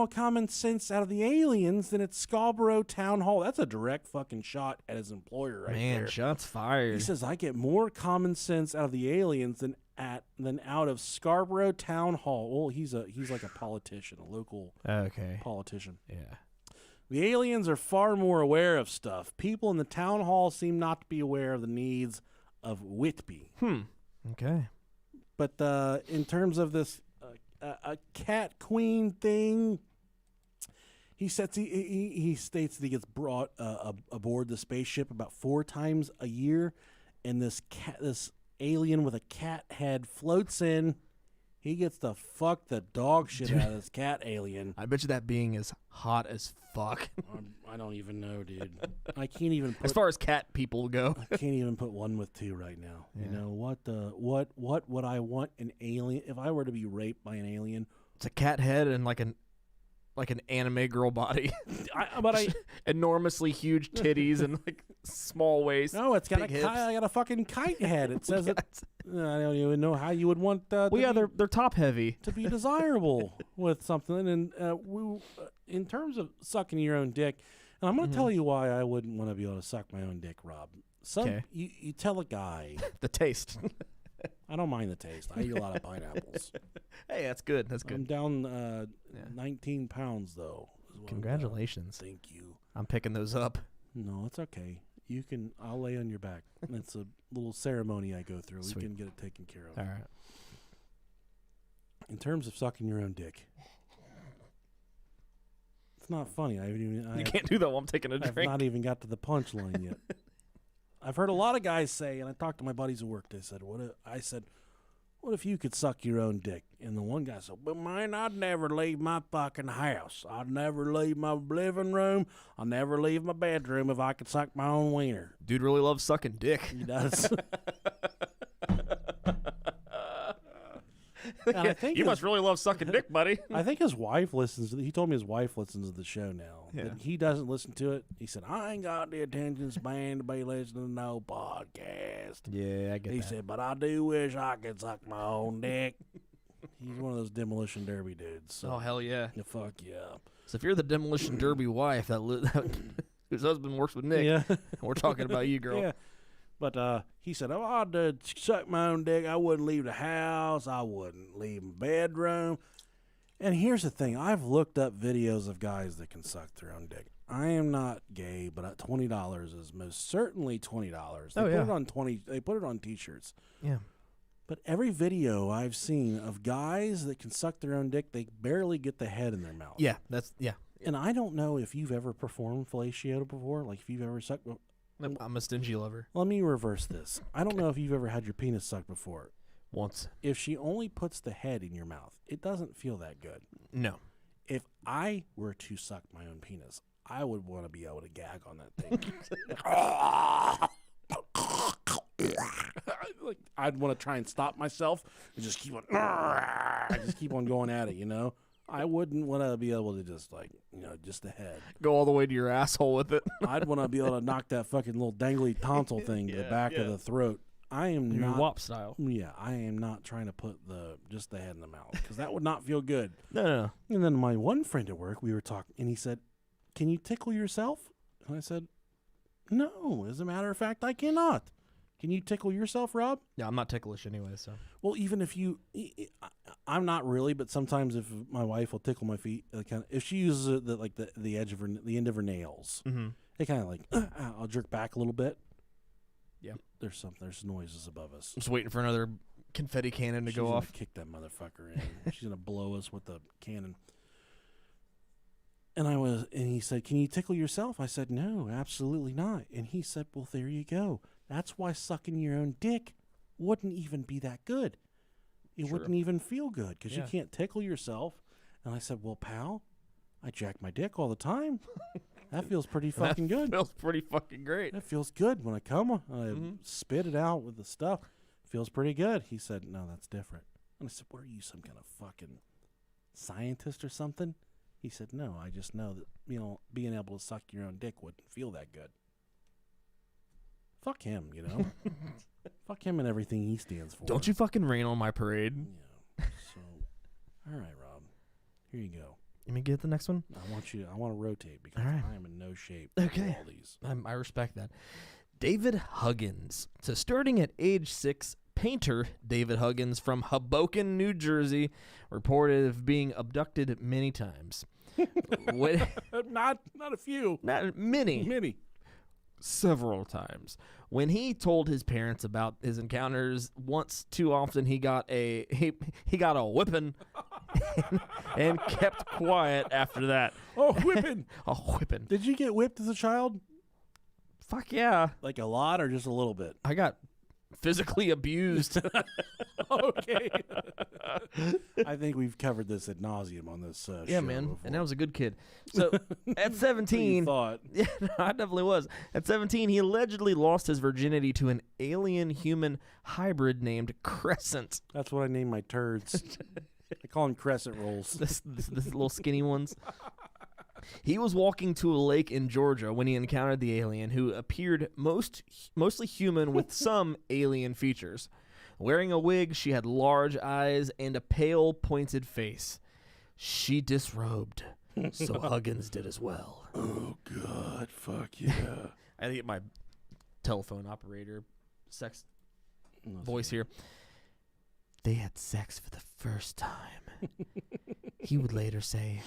common sense out of the aliens than at Scarborough Town Hall. That's a direct fucking shot at his employer right there. Man, shots fired. He says, I get more common sense out of the aliens than out of Scarborough Town Hall. Well, he's like a politician, a local politician. Yeah. The aliens are far more aware of stuff. People in the town hall seem not to be aware of the needs of Whitby. Okay. But in terms of this a cat queen thing, he states that he gets brought aboard the spaceship about 4 times a year, and this alien with a cat head floats in. He gets to fuck the dog shit out of this cat alien. I bet you that being is hot as fuck. I don't even know, dude. I can't even put, as far as cat people go. I can't even put 1 with 2 right now. Yeah. You know what would I want an alien if I were to be raped by an alien? It's a cat head and like an anime girl body. I enormously huge titties and like small waist. no, it's got big I got a fucking kite head. It says it. I don't even know how you would want Well, yeah, they're top heavy to be desirable with something. And in terms of sucking your own dick, and I'm going to tell you why I wouldn't want to be able to suck my own dick, Rob. You tell a guy. The taste. I don't mind the taste. I eat a lot of pineapples. Hey, that's good. That's good. I'm down 19 pounds, though. Congratulations. Thank you. I'm picking those up. No, it's okay. I'll lay on your back. It's a little ceremony I go through. Sweet. We can get it taken care of. All right. In terms of sucking your own dick, it's not funny. You can't do that while I'm taking a I've drink. not even got to the punchline yet. I've heard a lot of guys say, and I talked to my buddies at work. They said, what if you could suck your own dick? And the one guy said, but man, I'd never leave my fucking house. I'd never leave my living room. I'd never leave my bedroom if I could suck my own wiener. Dude really loves sucking dick. He does. And I think you must really love sucking dick, buddy. I think his wife listens. He told me his wife listens to the show now. Yeah. But he doesn't listen to it. He said, I ain't got the attention span to be listening to no podcast. Yeah, I get He that. said, but I do wish I could suck my own dick. He's one of those demolition derby dudes. So. Oh, hell yeah. Yeah, fuck yeah. So if you're the demolition derby wife whose husband works with Nick, Yeah. we're talking about you, girl. Yeah. But he said, if I'd suck my own dick, I wouldn't leave the house. I wouldn't leave my bedroom. And here's the thing. I've looked up videos of guys that can suck their own dick. I am not gay, but $20 is most certainly $20. They put it on They put it on T-shirts. Yeah. But every video I've seen of guys that can suck their own dick, they barely get the head in their mouth. Yeah, And I don't know if you've ever performed fellatio before, like if you've ever sucked. I'm a stingy lover. Let me reverse this. I don't know if you've ever had your penis sucked before. Once. If she only puts the head in your mouth, it doesn't feel that good. No. If I were to suck my own penis, I would want to be able to gag on that thing. Like, I'd want to try and stop myself and just keep on going at it, you know? I wouldn't want to be able to just just the head. Go all the way to your asshole with it. I'd want to be able to knock that fucking little dangly tonsil thing to the back of the throat. I am not WAP style. Yeah, I am not trying to put just the head in the mouth because that would not feel good. No. And then my one friend at work, we were talking, and he said, "Can you tickle yourself?" And I said, "No. As a matter of fact, I cannot." Can you tickle yourself, Rob? Yeah, I'm not ticklish anyway, so. Well, even if I'm not really, but sometimes if my wife will tickle my feet, if she uses the edge of the end of her nails, it kind of like I'll jerk back a little bit. Yeah, there's noises above us. I'm just waiting for another confetti cannon to go off. Kick that motherfucker in. She's gonna blow us with the cannon. And he said, "Can you tickle yourself?" I said, "No, absolutely not." And he said, "Well, there you go. That's why sucking your own dick wouldn't even be that good. It wouldn't even feel good because you can't tickle yourself." And I said, "Well, pal, I jack my dick all the time. That feels pretty fucking good. Feels pretty fucking great. That feels good when I come. I spit it out with the stuff. Feels pretty good." He said, "No, that's different." And I said, "What are you, some kind of fucking scientist or something?" He said, "No, I just know that being able to suck your own dick wouldn't feel that good." Fuck him, Fuck him and everything he stands for. Don't you fucking rain on my parade. Yeah. So, all right, Rob. Here you go. Let me get the next one. I want to rotate because All right. I am in no shape to do all these. I respect that. David Huggins. So starting at age 6, painter David Huggins from Hoboken, New Jersey, reported of being abducted many times. Not a few. Not many. Many. several times. When he told his parents about his encounters, once too often he got a whipping and kept quiet after that. Oh, whipping. A whipping. Did you get whipped as a child? Fuck yeah. Like a lot or just a little bit? I got physically abused. Okay. I think we've covered this ad nauseum on this show. Yeah, man. Before. And I was a good kid. So at You 17, thought. yeah, no, I definitely was. At 17, he allegedly lost his virginity to an alien-human hybrid named Crescent. That's what I name my turds. I call them crescent rolls. This little skinny ones. He was walking to a lake in Georgia when he encountered the alien, who appeared mostly human with some alien features. Wearing a wig, she had large eyes and a pale, pointed face. She disrobed, so Huggins did as well. Oh, God. Fuck yeah. I had to get my telephone operator sex voice here. They had sex for the first time. He would later say,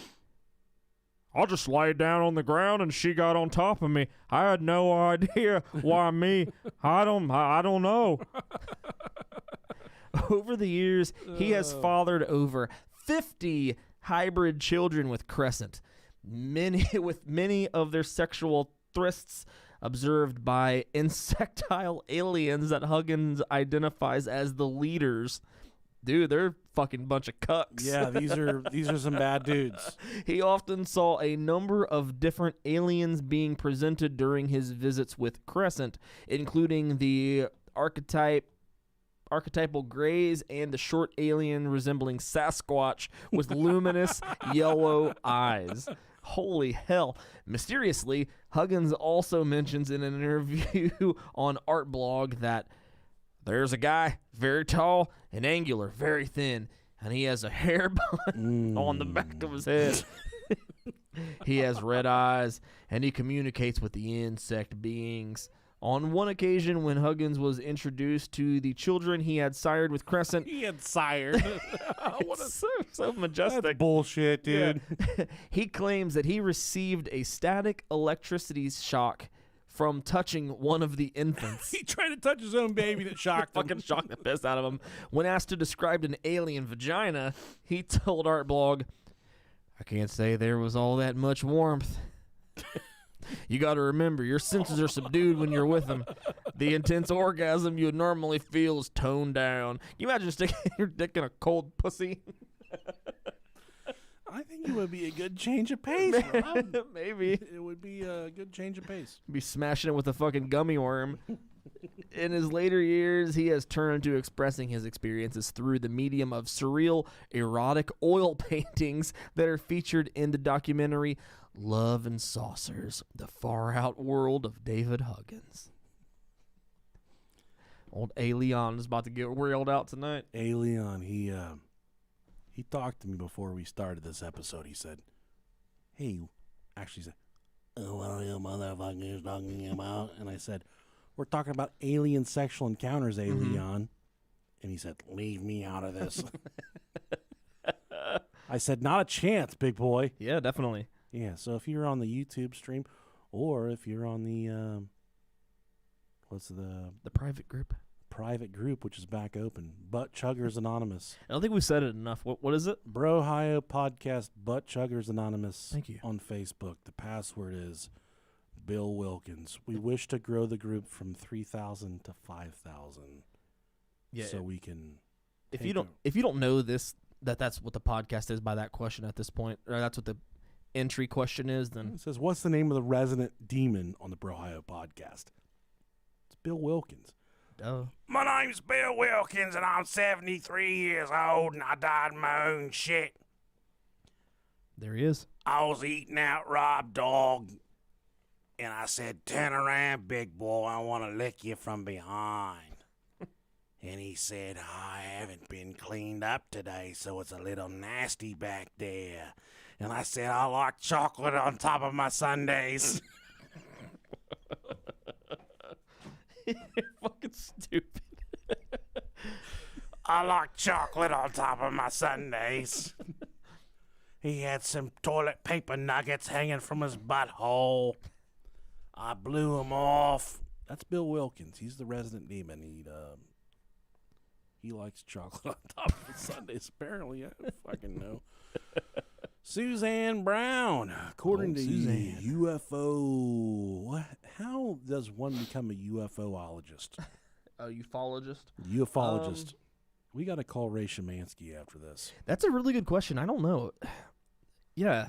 I just laid down on the ground and she got on top of me. I had no idea why me. I don't know. Over the years, he has fathered over 50 hybrid children with Crescent, many of their sexual thrusts observed by insectile aliens that Huggins identifies as the leaders. Dude, they're fucking bunch of cucks. Yeah, these are some bad dudes. He often saw a number of different aliens being presented during his visits with Crescent, including the archetypal grays and the short alien resembling Sasquatch with luminous yellow eyes. Holy hell. Mysteriously, Huggins also mentions in an interview on Art Blog that there's a guy, very tall and angular, very thin, and he has a hair bun on the back of his head. He has red eyes, and he communicates with the insect beings. On one occasion, when Huggins was introduced to the children he had sired with Crescent, He had sired. it's so majestic. That's bullshit, dude. Yeah. He claims that he received a static electricity shock from touching one of the infants. He tried to touch his own baby that shocked him. Fucking shocked the piss out of him. When asked to describe an alien vagina, he told Art Blog, I can't say there was all that much warmth. You got to remember, your senses are subdued when you're with them. The intense orgasm you would normally feel is toned down. Can you imagine sticking your dick in a cold pussy? I think it would be a good change of pace, Rob. Maybe. It would be a good change of pace. Be smashing it with a fucking gummy worm. In his later years, he has turned to expressing his experiences through the medium of surreal, erotic oil paintings that are featured in the documentary Love and Saucers, The Far Out World of David Huggins. Old A. Leon is about to get railed out tonight. A. Leon, he talked to me before we started this episode. He said, hey, actually said, oh, what are you motherfuckers talking about? And I said, we're talking about alien sexual encounters, A. Leon. And he said, leave me out of this. I said, not a chance, big boy. Yeah, definitely. Yeah, so if you're on the YouTube stream or if you're on the, what's the private group? Private group, which is back open, Butt Chuggers Anonymous. I don't think we've said it enough. What is it? Brohio Podcast Butt Chuggers Anonymous. Thank you. On Facebook. The password is Bill Wilkins. We wish to grow the group from 3,000 to 5,000. Yeah. So we can. If you don't know this, that's what the podcast is by that question at this point, or that's what the entry question is, then It says, what's the name of the resident demon on the Brohio Podcast? It's Bill Wilkins. duh. My name's Bill Wilkins, and I'm 73 years old, and I died in my own shit. There he is. I was eating out Rob Dog, and I said, turn around, big boy, I want to lick you from behind. And he said, I haven't been cleaned up today, so it's a little nasty back there. And I said, I like chocolate on top of my sundaes. You're fucking stupid. I like chocolate on top of my sundaes. He had some toilet paper nuggets hanging from his butthole. I blew him off. That's Bill Wilkins. He's the resident demon. He likes chocolate on top of his Sundays, apparently. I don't fucking know. Suzanne Brown, according to Suzanne. UFO. What? How does one become a UFOologist? A ufologist? UFOlogist. We got to call Ray Szymanski after this. That's a really good question. I don't know. Yeah.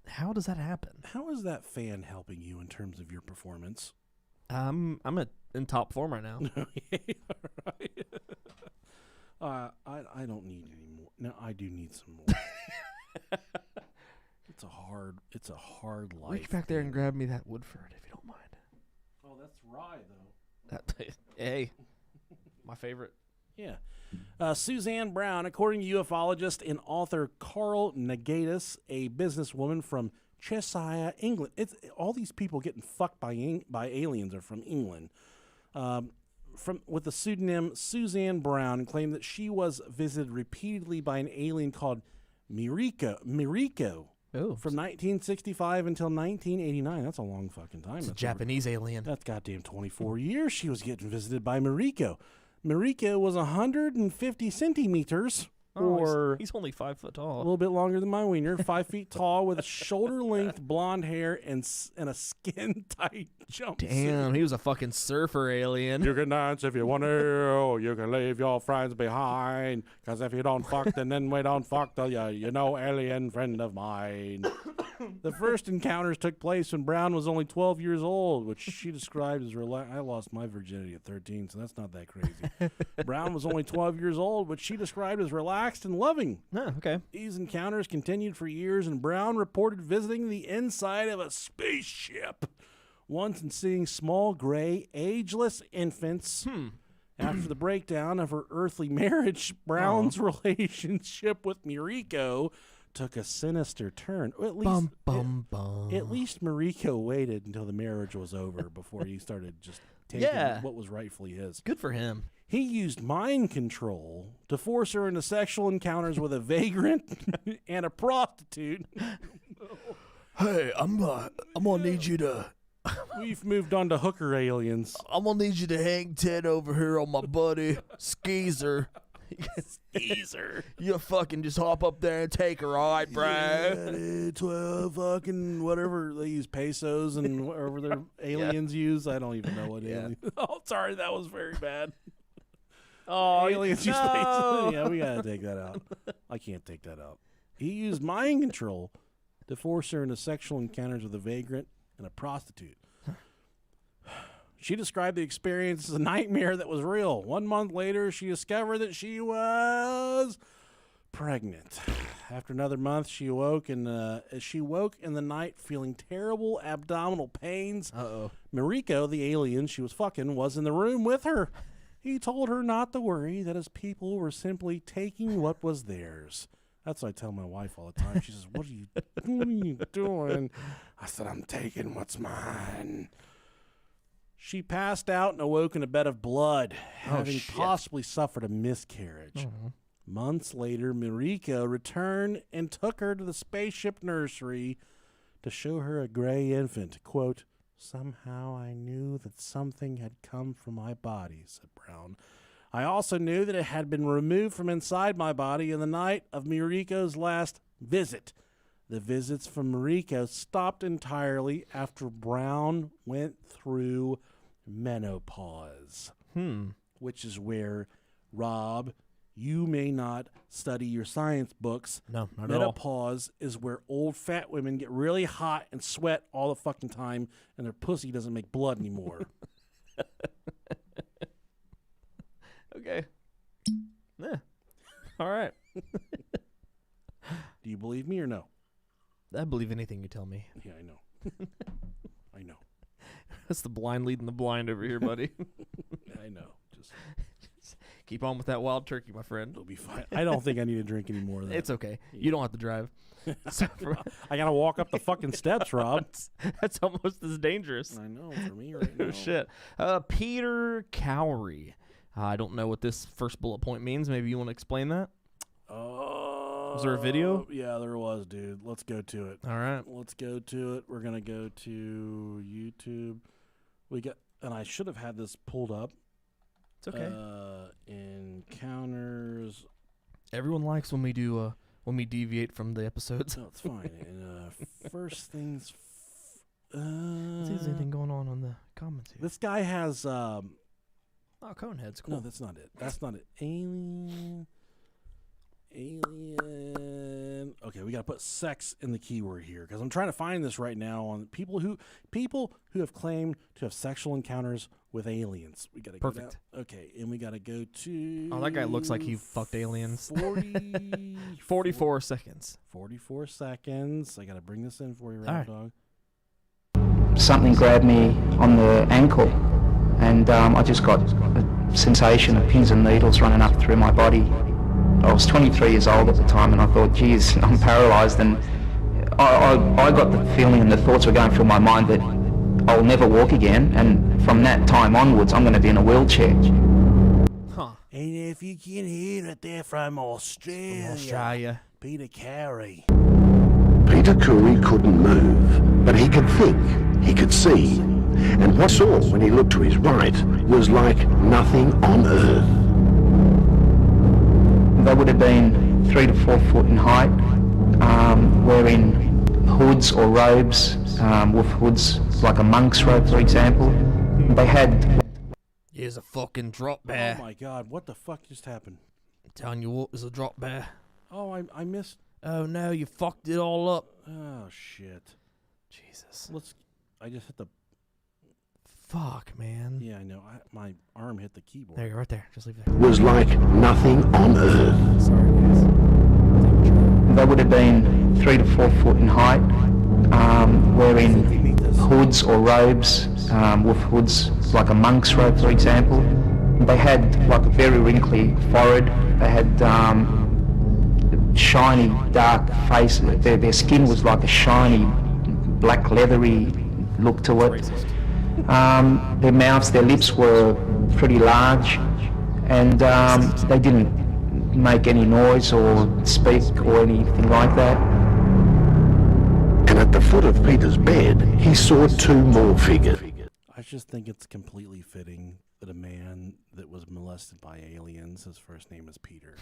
How does that happen? How is that fan helping you in terms of your performance? I'm in top form right now. I don't need any more. No, I do need some more. It's a hard life. Reach back there and grab me that Woodford if you don't mind. Oh, that's rye though. Hey, my favorite. Yeah. Suzanne Brown, according to ufologist and author Carl Negatus, a businesswoman from Cheshire, England. It's all these people getting fucked by aliens are from England. With the pseudonym Suzanne Brown, claimed that she was visited repeatedly by an alien called Miriko. Oh, From 1965 until 1989. That's a long fucking time. it's a That's Japanese alien. That's goddamn 24 years she was getting visited by Miriko. Miriko was 150 centimeters, or he's only 5 foot a tall. little bit longer than my wiener, 5 feet tall, with shoulder-length blonde hair and a skin-tight jumpsuit. Damn, he was a fucking surfer alien. You can dance if you want to. You can leave your friends behind. Because if you don't fuck, then we don't fuck till you know, alien friend of mine. The first encounters took place when Brown was only 12 years old, which she described as I lost my virginity at 13, so that's not that crazy. Brown was only 12 years old, which she described as relaxed and loving. Oh, okay. These encounters continued for years, and Brown reported visiting the inside of a spaceship once and seeing small, gray, ageless infants. After the breakdown of her earthly marriage, Brown's relationship with Miriko took a sinister turn. Or at least, at least Miriko waited until the marriage was over before he started just taking what was rightfully his. Good for him. He used mind control to force her into sexual encounters with a vagrant and a prostitute. Hey, I'm gonna need you to. We've moved on to hooker aliens. I'm gonna need you to hang 10 over here on my buddy Skeezer. Skeezer. You fucking just hop up there and take her, all right, bro? Yeah, 12 fucking whatever they use, pesos and whatever their aliens use. I don't even know what aliens. Oh, sorry, that was very bad. Oh, aliens use pesos. Yeah, we gotta take that out. I can't take that out. He used mind control to force her into sexual encounters with a vagrant and a prostitute. She described the experience as a nightmare that was real. 1 month later, she discovered that she was pregnant. After another month, she woke in the night feeling terrible abdominal pains. Uh-oh. Miriko, the alien she was fucking, was in the room with her. He told her not to worry, that his people were simply taking what was theirs. That's what I tell my wife all the time. She says, what are you doing? I said, I'm taking what's mine. She passed out and awoke in a bed of blood, having possibly suffered a miscarriage. Months later, Miriko returned and took her to the spaceship nursery to show her a gray infant. Quote, somehow I knew that something had come from my body, said Brown. I also knew that it had been removed from inside my body in the night of Miriko's last visit. The visits from Miriko stopped entirely after Brown went through menopause, which is where, Rob, you may not study your science books. No, not at all. Menopause is where old fat women get really hot and sweat all the fucking time, and their pussy doesn't make blood anymore. Okay. Yeah. All right. Do you believe me or no? I believe anything you tell me. Yeah, I know. I know. That's the blind leading the blind over here, buddy. I know. Just keep on with that wild turkey, my friend. it'll be fine. I don't think I need to drink any more of that. It's okay. You don't have to drive. So I gotta walk up the fucking steps, Rob. that's almost as dangerous. I know, for me right now. Shit. Peter Cowrie. I don't know what this first bullet point means. Maybe you want to explain that? Was there a video? Yeah, there was, dude. Let's go to it. All right. Let's go to it. We're gonna go to YouTube. And I should have had this pulled up. It's okay. Encounters. Everyone likes when we do when we deviate from the episodes. No, it's fine. And first things. See if there's anything going on the comments here. This guy has. Oh, Conehead's cool. No, that's not it. That's not it. Alien. Okay, we got to put sex in the keyword here because I'm trying to find this right now on people who have claimed to have sexual encounters with aliens. We got to go down. Okay, and we got to go to. Oh, that guy looks like he fucked aliens. 44 seconds. 44 seconds. I got to bring this in for you, right, dog. Something grabbed me on the ankle, and I just got a sensation of pins and needles running up through my body. I was 23 years old at the time, and I thought, geez, I'm paralysed. And I got the feeling and the thoughts were going through my mind that I'll never walk again, and from that time onwards, I'm going to be in a wheelchair. Huh. And if you can hear it, they're from Australia. Peter Carey. Peter Curry couldn't move, but he could think, he could see, and what he saw when he looked to his right was like nothing on earth. They would have been 3 to 4 foot in height, wearing hoods or robes with hoods, like a monk's robe, for example. They had... Here's a fucking drop bear. Oh my god, what the fuck just happened? I'm telling you what, there's a drop bear. Oh, I missed. Oh no, you fucked it all up. Oh shit. Jesus. I just hit the... Fuck, man. Yeah, I know. My arm hit the keyboard. There you go, right there. Just leave it there. Was like nothing on earth. Sorry, guys. They would have been 3 to 4 foot in height, wearing hoods or robes with hoods, like a monk's robe, for example. They had like a very wrinkly forehead. They had shiny, dark face. Their skin was like a shiny, black, leathery look to it. Racist. Their mouths, their lips were pretty large, and they didn't make any noise or speak or anything like that. And at the foot of Peter's bed, he saw 2 more figures. I just think it's completely fitting that a man that was molested by aliens, his first name is Peter.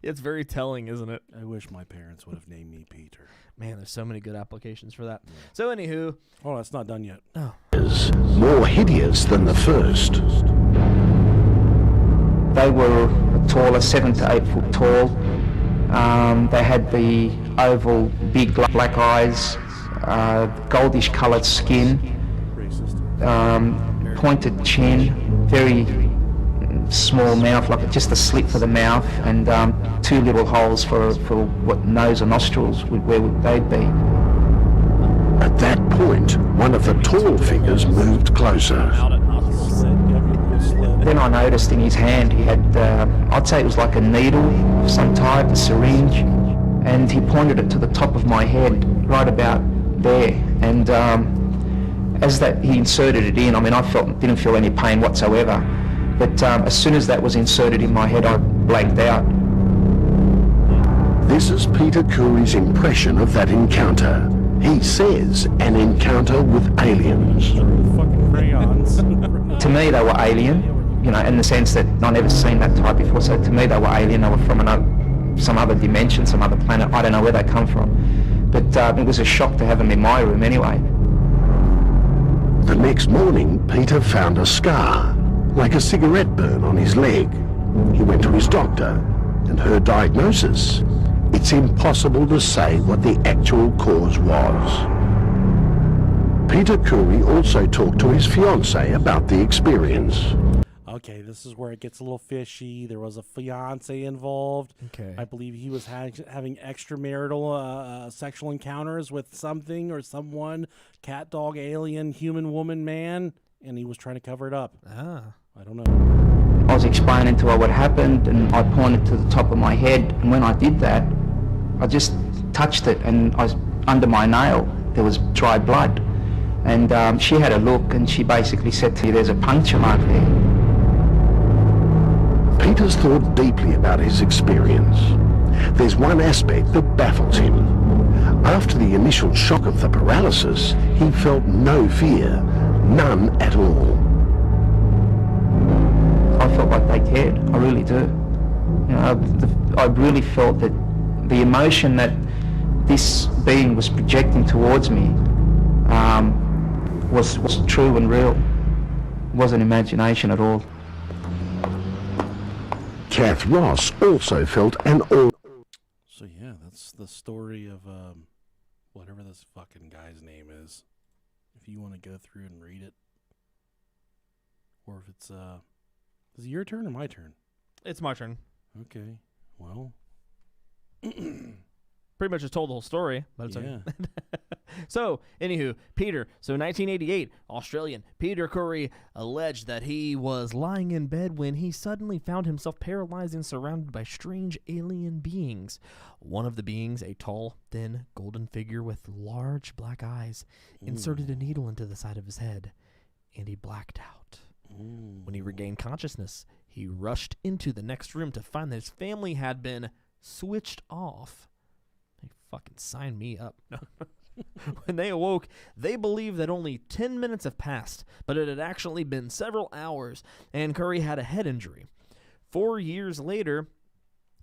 It's very telling, isn't it? I wish my parents would have named me Peter. Man, there's so many good applications for that. Yeah. So, anywho. Oh, that's not done yet. Oh. More hideous than the first. They were taller, 7 to 8 foot tall. They had the oval, big black eyes, goldish coloured skin, pointed chin, very small mouth, like just a slit for the mouth, and 2 little holes for what nose or nostrils where they'd be. At that point, one of the tall figures moved closer. Then I noticed in his hand he had, I'd say it was like a needle of some type, a syringe, and he pointed it to the top of my head, right about there. And as he inserted it in, I mean, didn't feel any pain whatsoever. But as soon as that was inserted in my head, I blanked out. This is Peter Curry's impression of that encounter. He says an encounter with aliens. Fucking crayons. To me, they were alien, you know, in the sense that I never seen that type before. So to me, they were alien. They were from some other dimension, some other planet. I don't know where they come from. But it was a shock to have them in my room anyway. The next morning, Peter found a scar, like a cigarette burn on his leg. He went to his doctor, and her diagnosis: it's impossible to say what the actual cause was. Peter Curry also talked to his fiancée about the experience. Okay, this is where it gets a little fishy. There was a fiancé involved. Okay. I believe he was having extramarital sexual encounters with something or someone, cat, dog, alien, human, woman, man, and he was trying to cover it up. Ah. I don't know. I was explaining to her what happened, and I pointed to the top of my head, and when I did that, I just touched it, and under my nail there was dry blood. And she had a look, and she basically said to me, "There's a puncture mark there." Peter's thought deeply about his experience. there's one aspect that baffles him. After the initial shock of the paralysis, he felt no fear, none at all. I felt like they cared. I really do. You know, I really felt that the emotion that this being was projecting towards me was true and real. It wasn't imagination at all. Kath Ross also felt an awe. So yeah, that's the story of whatever this fucking guy's name is. If you want to go through and read it, or if it's is it your turn or my turn? It's my turn. Okay, well, Pretty much just told the whole story, but it's yeah. okay. So, anywho, Peter. So, 1988, Australian Peter Curry alleged that he was lying in bed when he suddenly found himself paralyzed and surrounded by strange alien beings. One of the beings, a tall, thin, golden figure with large black eyes, inserted a needle into the side of his head, and he blacked out. When he regained consciousness, he rushed into the next room to find that his family had been switched off. They fucking signed me up. When they awoke, they believed that only 10 minutes have passed, but it had actually been several hours, and Curry had a head injury. 4 years later,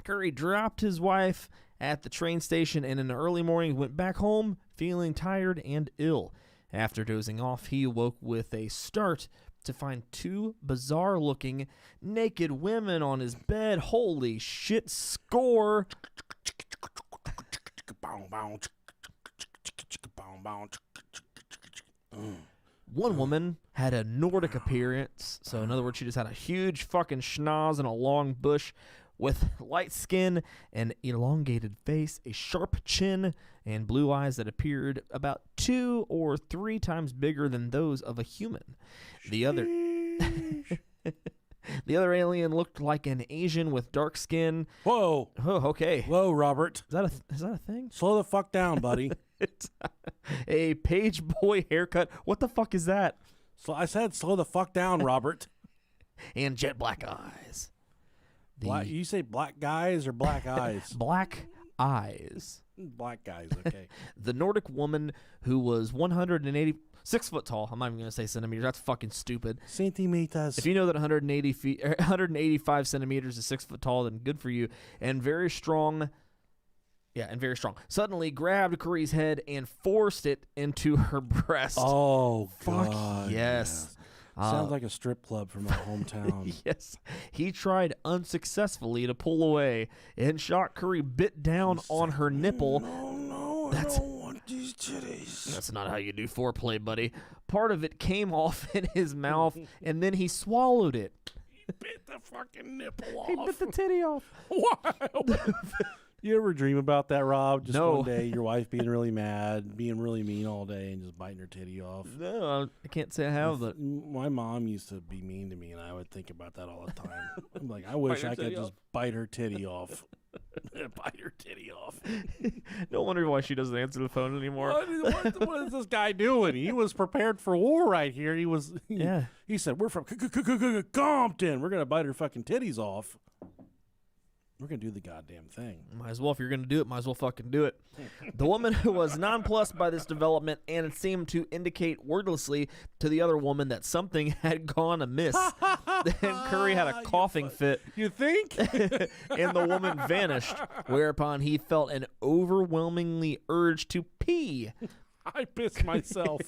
Curry dropped his wife at the train station and in the early morning went back home feeling tired and ill. After dozing off, he awoke with a start to find two bizarre-looking naked women on his bed. Holy shit, score! One woman had a Nordic appearance, so in other words, she just had a huge fucking schnoz and a long bush with light skin, an elongated face, a sharp chin, and blue eyes that appeared about 2 or 3 times bigger than those of a human. The other alien looked like an Asian with dark skin. Whoa. Oh, okay. Whoa, Robert. Is that a thing? Slow the fuck down, buddy. It's a page boy haircut. What the fuck is that? So I said slow the fuck down, Robert. And jet black eyes. You say black guys or black eyes? Black eyes. Black guys, okay. The Nordic woman who was 186 foot tall. I'm not even going to say centimeters. That's fucking stupid. Centimeters. If you know that 185 centimeters is 6 foot tall, then good for you. And very strong. Yeah, and very strong. Suddenly grabbed Curry's head and forced it into her breast. Oh, fuck God, yes. Sounds like a strip club from my hometown. Yes. He tried unsuccessfully to pull away. In shock, Curry bit down on her nipple. No, I don't want these titties. That's not how you do foreplay, buddy. Part of it came off in his mouth, and then he swallowed it. He bit the fucking nipple off. He bit the titty off. Wow. You ever dream about that, Rob? Just No. one day, your wife being really mad, being really mean all day, and just biting her titty off. No, I can't say I have, but My mom used to be mean to me, and I would think about that all the time. I'm like, I wish her I could titty just off? bite her titty off. Bite her titty off. no wonder why she doesn't answer the phone anymore. What is this guy doing? He was prepared for war right here. Yeah. He said, we're from Compton. We're going to bite her fucking titties off. We're going to do the goddamn thing. Might as well, if you're going to do it, might as well fucking do it. The woman was nonplussed by this development and seemed to indicate wordlessly to the other woman that something had gone amiss. Then Curry had a coughing fit. You think? And the woman vanished, whereupon he felt an overwhelmingly urge to pee. I pissed myself.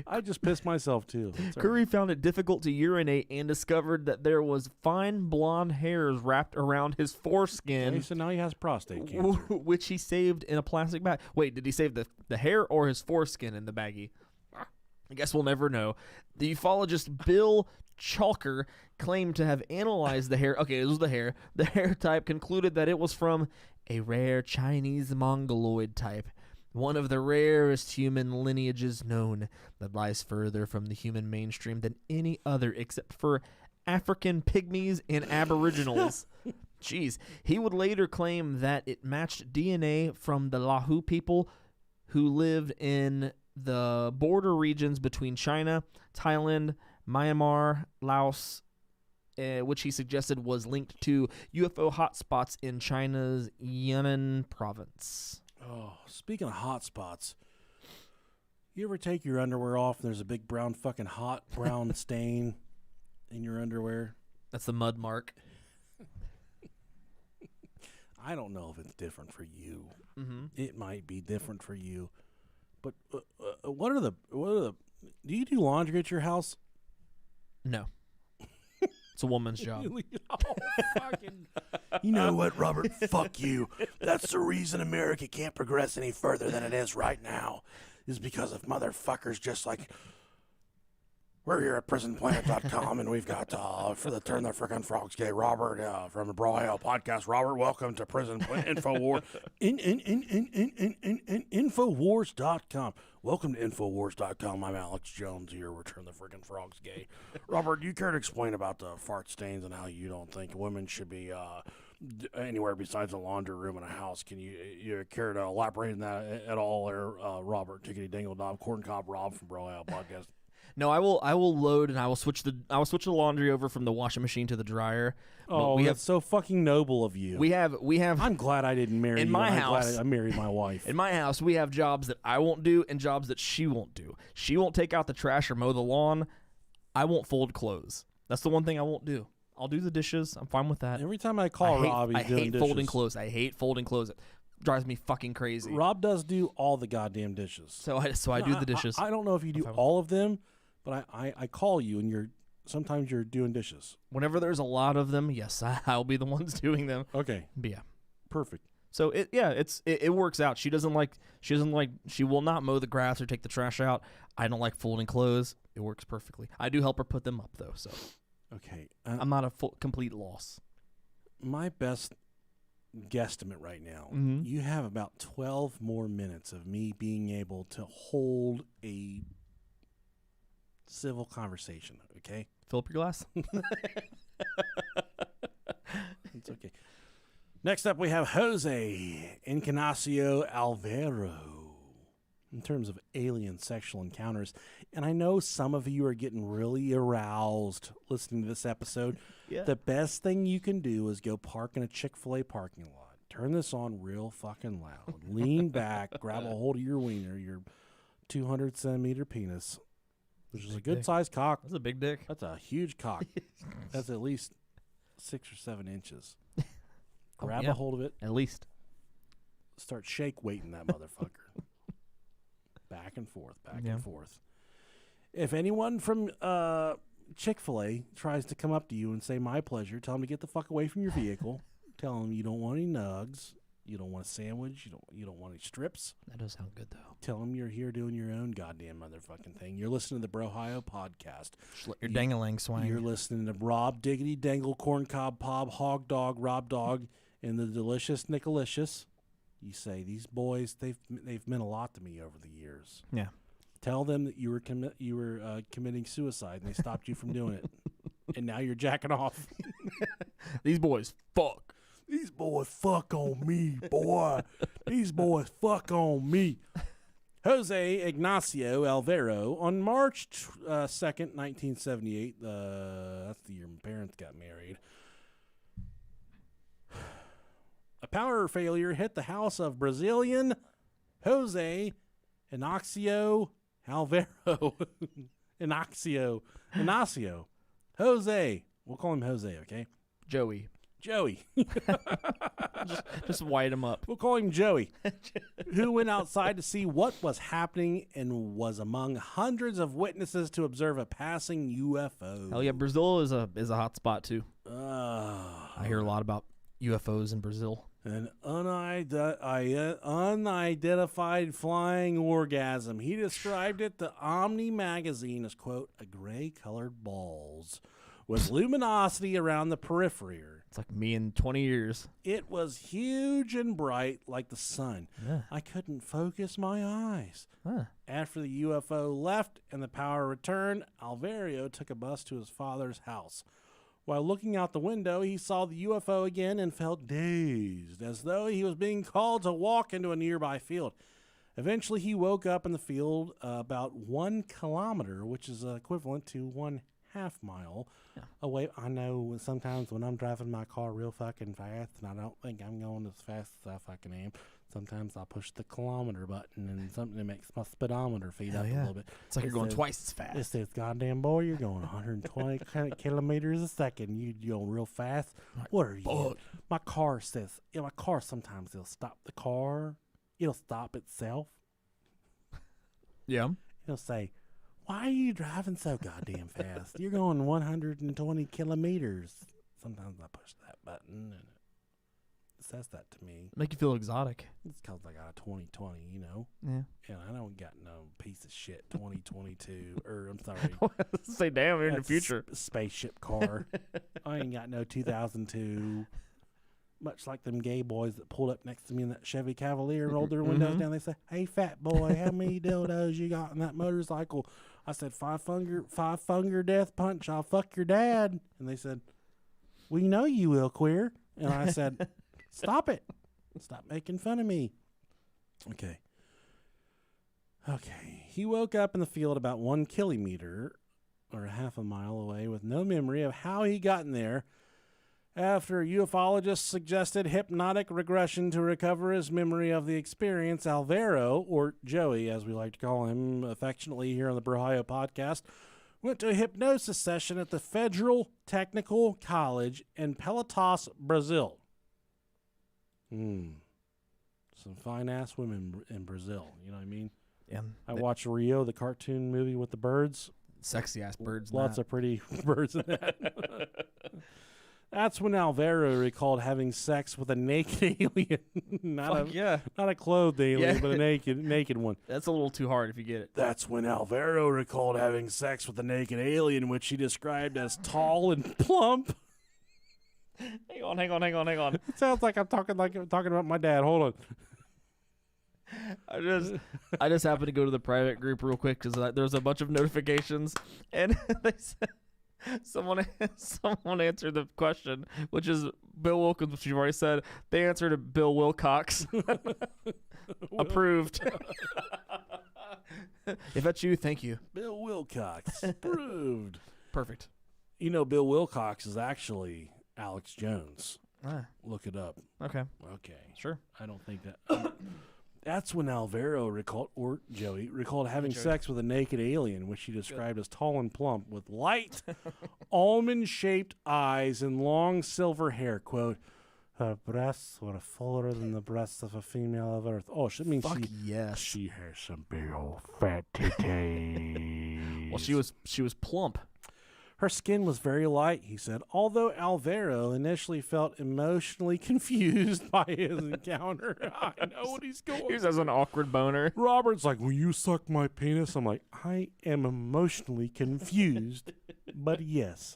I just pissed myself, too. Curry found it difficult to urinate and discovered that there was fine blonde hairs wrapped around his foreskin. Okay, so now he has prostate cancer. Which he saved in a plastic bag. Wait, did he save the hair or his foreskin in the baggie? I guess we'll never know. The ufologist Bill Chalker claimed to have analyzed the hair. Okay, it was the hair. The hair type concluded that it was from a rare Chinese mongoloid type, one of the rarest human lineages known, that lies further from the human mainstream than any other except for African pygmies and aboriginals. Jeez. He would later claim that it matched DNA from the Lahu people who lived in the border regions between China, Thailand, Myanmar, Laos, which he suggested was linked to UFO hotspots in China's Yunnan province. Oh, speaking of hot spots, you ever take your underwear off and there's a big brown fucking hot brown stain in your underwear? That's the mud mark. I don't know if it's different for you. Mm-hmm. It might be different for you. But what are the do you do laundry at your house? No. It's a woman's job. Oh, fucking. You know what, Robert? Fuck you. That's the reason America can't progress any further than it is right now, is because of motherfuckers just like. We're here at prisonplanet.com, and we've got, for the Turn the Frickin' Frogs Gay, Robert from the Brohio Podcast. Robert, welcome to Prison Infowars. Infowars.com. Welcome to Infowars.com. I'm Alex Jones here. We're Turn the Frickin' Frogs Gay. Robert, do you care to explain about the fart stains and how you don't think women should be anywhere besides a laundry room in a house? Can you care to elaborate on that at all, there, Robert? Tickety Dingle Knob, Corn Cob Rob from Brohio Podcast. No, I will load and I will switch the laundry over from the washing machine to the dryer. Oh, that's so fucking noble of you. We have. I'm glad I didn't marry in you. my I'm house. glad I married my wife. In my house, we have jobs that I won't do and jobs that she won't do. She won't take out the trash or mow the lawn. I won't fold clothes. That's the one thing I won't do. I'll do the dishes. I'm fine with that. Every time I call Rob, he's doing dishes. Folding clothes. I hate folding clothes. It drives me fucking crazy. Rob does do all the goddamn dishes. So I do the dishes. I don't know if you do all of them, but I call you and sometimes you're doing dishes. Whenever there's a lot of them, yes, I'll be the ones doing them. Okay. But yeah. Perfect. So it works out. She will not mow the grass or take the trash out. I don't like folding clothes. It works perfectly. I do help her put them up though, so okay. I'm not a complete loss. My best guesstimate right now, you have about 12 more minutes of me being able to hold a civil conversation, okay? Fill up your glass. It's okay. Next up, we have Jose Encarnacio Alvaro. In terms of alien sexual encounters, and I know some of you are getting really aroused listening to this episode. Yeah. The best thing you can do is go park in a Chick-fil-A parking lot. Turn this on real fucking loud. Lean back, grab a hold of your wiener, your 200-centimeter penis, which is a good-sized cock. That's a big dick. That's a huge cock. That's at least 6 or 7 inches. Grab a hold of it. At least. Start shake weighting that motherfucker. Back and forth, back and forth. If anyone from Chick-fil-A tries to come up to you and say, "My pleasure," tell them to get the fuck away from your vehicle. Tell them you don't want any nugs. You don't want a sandwich. You don't want any strips. That does sound good, though. Tell them you're here doing your own goddamn motherfucking thing. You're listening to the Brohio Podcast. Just let your dangalang swing. You're listening to Rob Diggity Dangle, Corn Cob Pob, Hog Dog, Rob Dog, and the delicious Nicolicious. You say, these boys, they've meant a lot to me over the years. Yeah. Tell them that you were committing suicide and they stopped you from doing it. And now you're jacking off. These boys fuck. These boys fuck on me, boy. These boys fuck on me. Jose Ignacio Alvaro, on March 2nd, 1978, that's the year my parents got married, a power failure hit the house of Brazilian Jose Ignacio Alvaro. Ignacio. Jose. We'll call him Jose, okay? Joey. just white him up. We'll call him Joey, who went outside to see what was happening and was among hundreds of witnesses to observe a passing UFO. Hell yeah, Brazil is a hot spot too. I hear a lot about UFOs in Brazil. An unidentified flying orgasm. He described it to Omni magazine as, quote, a gray-colored balls with luminosity around the periphery. It's like me in 20 years. It was huge and bright like the sun. Yeah. I couldn't focus my eyes. Huh. After the UFO left and the power returned, Alvaro took a bus to his father's house. While looking out the window, he saw the UFO again and felt dazed, as though he was being called to walk into a nearby field. Eventually, he woke up in the field about 1 kilometer, which is equivalent to 1/2 half mile away. I know sometimes when I'm driving my car real fucking fast and I don't think I'm going as fast as I fucking am, sometimes I'll push the kilometer button and something that makes my speedometer feed up a little bit. It's like you're going twice as It fast. says, goddamn boy, you're going 120 kilometers a second. You going real fast. What are you? My car says, my car sometimes it'll stop the car. It'll stop itself. Yeah. It'll say, why are you driving so goddamn fast? You're going 120 kilometers. Sometimes I push that button and it says that to me. Make you feel exotic. It's because I got a 2020, you know? Yeah. And I don't got no piece of shit 2022, or I'm sorry. Say, damn, you're in the That's future. Spaceship car. I ain't got no 2002. Much like them gay boys that pulled up next to me in that Chevy Cavalier and rolled their windows down. They say, hey, fat boy, how many dildos you got in that motorcycle? I said, five finger death punch. I'll fuck your dad. And they said, we know you will, queer. And I said, stop it. Stop making fun of me. Okay. He woke up in the field about 1 kilometer or half a mile away with no memory of how he got in there. After ufologists suggested hypnotic regression to recover his memory of the experience, Alvaro, or Joey as we like to call him affectionately here on the Brahio podcast, went to a hypnosis session at the Federal Technical College in Pelotas, Brazil. Some fine-ass women in Brazil, you know what I mean? Yeah. I watched Rio, the cartoon movie with the birds. Sexy ass birds. Lots of pretty birds in that. That's when Alvaro recalled having sex with a naked alien. Not a clothed alien, but a naked one. That's a little too hard if you get it. That's when Alvaro recalled having sex with a naked alien, which he described as tall and plump. Hang on. It sounds like I'm talking about my dad. Hold on. I just happened to go to the private group real quick because there's a bunch of notifications, and they said someone answered the question, which is Bill Wilkins, which you've already said. They answered it Bill Wilcox. Approved. If that's you, thank you. Bill Wilcox. Approved. Perfect. You know, Bill Wilcox is actually Alex Jones. Ah, Look it up. okay. Okay. Sure. I don't think that. That's when Alvaro Joey recalled having sex with a naked alien, which he described as tall and plump, with light, almond-shaped eyes and long silver hair. Quote, her breasts were fuller than the breasts of a female of Earth. Oh, she means Yes. she has some big old fat titties. Well, she was plump. Her skin was very light, he said, although Alvaro initially felt emotionally confused by his encounter. I know what he's going. He has an awkward boner. Robert's like, will you suck my penis? I'm like, I am emotionally confused, but yes.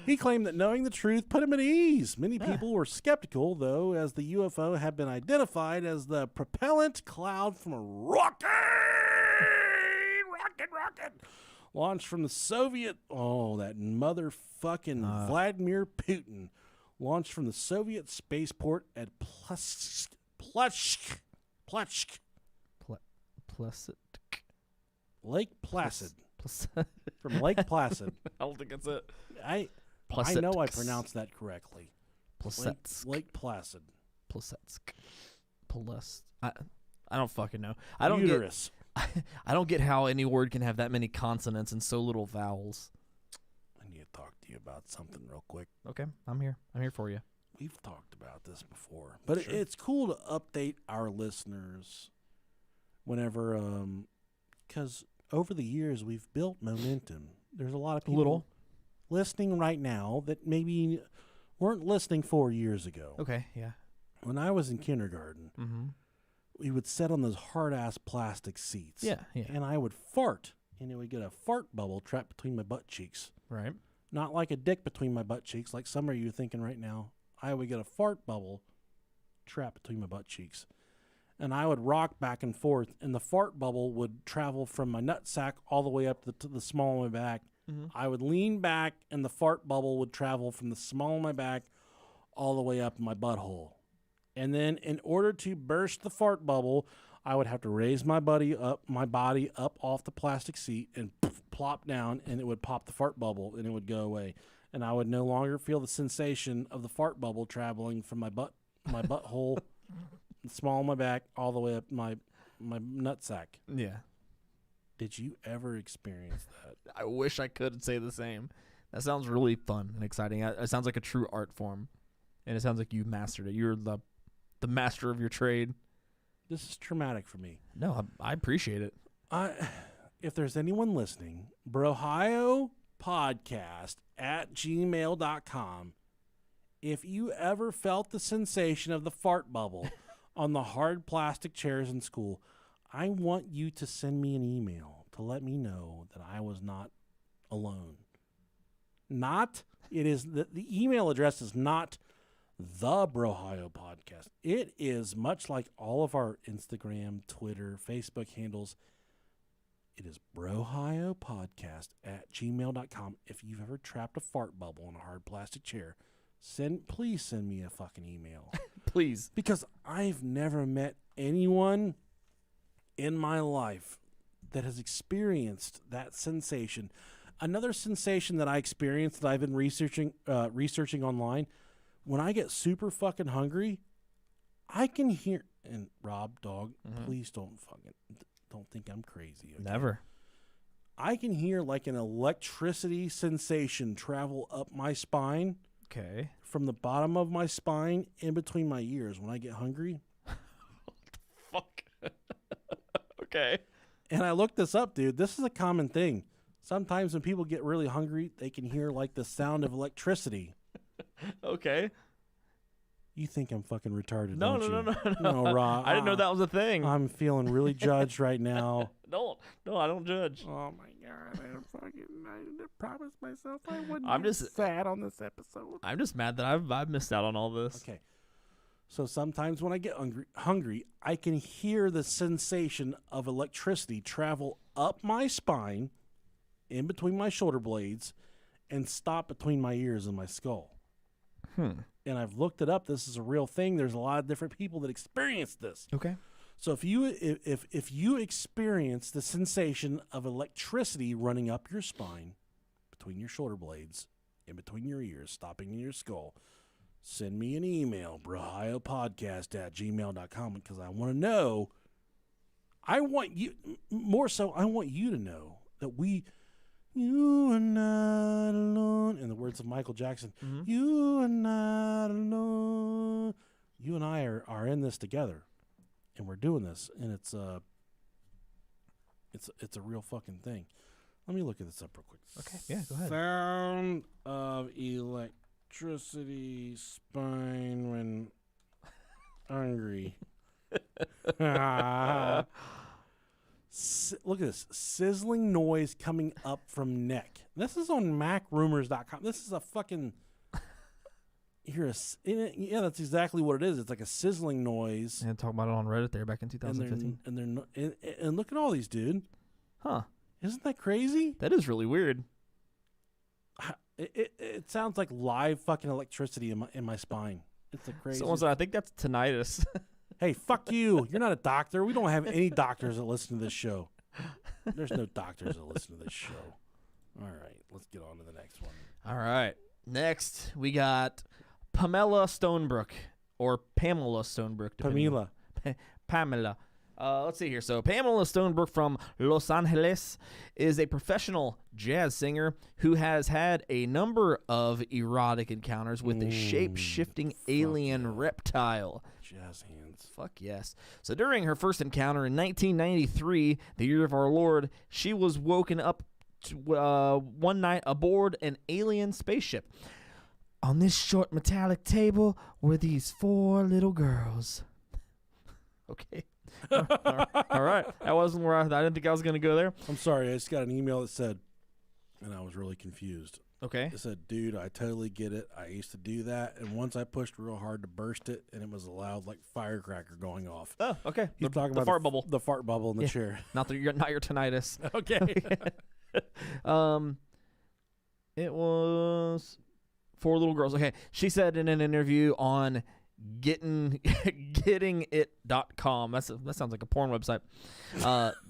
He claimed that knowing the truth put him at ease. Many people were skeptical, though, as the UFO had been identified as the propellant cloud from a rocket launched from the Soviet, that motherfucking Vladimir Putin, launched from the Soviet spaceport at Plutsk. Lake Placid. From Lake Placid. I don't think that's it. I know I pronounced that correctly. Lake Placid. Plasetsk. I don't fucking know. I don't Uterus. I don't get how any word can have that many consonants and so little vowels. I need to talk to you about something real quick. Okay, I'm here. I'm here for you. We've talked about this before, but Sure. it's cool to update our listeners whenever, because over the years we've built momentum. There's a lot of people listening right now that maybe weren't listening 4 years ago. Okay, yeah. When I was in kindergarten, we would sit on those hard-ass plastic seats. Yeah. And I would fart, and it would get a fart bubble trapped between my butt cheeks. Right. Not like a dick between my butt cheeks, like some of you are thinking right now. I would get a fart bubble trapped between my butt cheeks. And I would rock back and forth, and the fart bubble would travel from my nutsack all the way up to the small of my back. I would lean back, and the fart bubble would travel from the small of my back all the way up my butthole. And then in order to burst the fart bubble, I would have to raise my body up off the plastic seat and plop down, and it would pop the fart bubble, and it would go away. And I would no longer feel the sensation of the fart bubble traveling from my butthole, the small of my back, all the way up my nutsack. Yeah. Did you ever experience that? I wish I could say the same. That sounds really fun and exciting. It sounds like a true art form, and it sounds like you mastered it. You're the master of your trade. This is traumatic for me. No, I appreciate it. If there's anyone listening, brohiopodcast@gmail.com. If you ever felt the sensation of the fart bubble on the hard plastic chairs in school, I want you to send me an email to let me know that I was not alone. The email address is not the Brohio Podcast. It is much like all of our Instagram, Twitter, Facebook handles. It is brohiopodcast@gmail.com. If you've ever trapped a fart bubble in a hard plastic chair, please send me a fucking email. Please. Because I've never met anyone in my life that has experienced that sensation. Another sensation that I experienced that I've been researching online, when I get super fucking hungry, I can hear, and Rob, dog, please don't think I'm crazy. Okay? Never. I can hear like an electricity sensation travel up my spine. Okay. From the bottom of my spine in between my ears when I get hungry. Fuck. Okay. And I looked this up, dude. This is a common thing. Sometimes when people get really hungry, they can hear like the sound of electricity. Okay. You think I'm fucking retarded, No, don't no, you? no, no, No, Rob. I didn't know that was a thing. I'm feeling really judged right now. No, I don't judge. Oh my god! I promised myself I wouldn't. I'm get just sad on this episode. I'm just mad that I've missed out on all this. Okay. So sometimes when I get hungry, I can hear the sensation of electricity travel up my spine, in between my shoulder blades, and stop between my ears and my skull. And I've looked it up. This is a real thing. There's a lot of different people that experience this. Okay. So if you experience the sensation of electricity running up your spine, between your shoulder blades, in between your ears, stopping in your skull, send me an email, brohiopodcast@gmail.com, because I want to know. I want you to know that you are not alone. In the words of Michael Jackson, you are not alone. You and I are in this together, and we're doing this, and it's a real fucking thing. Let me look at this up real quick. Okay, yeah, go ahead. Sound of electricity spine when hungry. Look at this. Sizzling noise coming up from neck. This is on macrumors.com. This is a fucking... Yeah, that's exactly what it is. It's like a sizzling noise. And talk about it on Reddit there back in 2015. And look at all these, dude. Huh. Isn't that crazy? That is really weird. It sounds like live fucking electricity in my spine. It's a crazy... Someone said, I think that's tinnitus. Hey, fuck you. You're not a doctor. We don't have any doctors that listen to this show. There's no doctors that listen to this show. All right, let's get on to the next one. All right. Next, we got Pamela Stonebrook, or Pamela Stonebrook. Pamela. Let's see here. So Pamela Stonebrook from Los Angeles is a professional jazz singer who has had a number of erotic encounters with a shape-shifting alien reptile. Jazz hands. Fuck yes. So during her first encounter in 1993, the year of our Lord, she was woken up one night aboard an alien spaceship. On this short metallic table were these 4 little girls. Okay. All right. That wasn't where I didn't think I was going to go there. I'm sorry. I just got an email that said, and I was really confused. Okay. It said, dude, I totally get it. I used to do that. And once I pushed real hard to burst it, and it was a loud, like, firecracker going off. Oh, okay. He's talking about fart bubble. The fart bubble in the chair. Not your tinnitus. Okay. It was 4 little girls. Okay. She said in an interview on gettingit.com. That sounds like a porn website.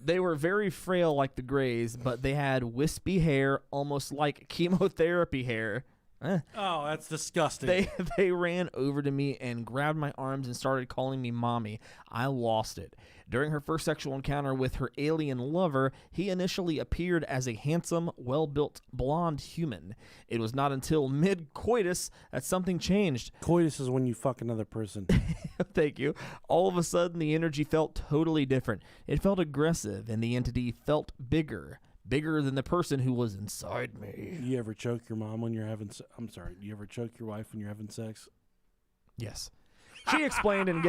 They were very frail like the Greys, but they had wispy hair, almost like chemotherapy hair. Oh, that's disgusting. They ran over to me and grabbed my arms and started calling me mommy. I lost it. During her first sexual encounter with her alien lover, he initially appeared as a handsome, well-built, blonde human. It was not until mid-coitus that something changed. Coitus is when you fuck another person. Thank you. All of a sudden, the energy felt totally different. It felt aggressive, and the entity felt bigger than the person who was inside me. You ever choke your mom when you're having I'm sorry, do you ever choke your wife when you're having sex? Yes. She explained in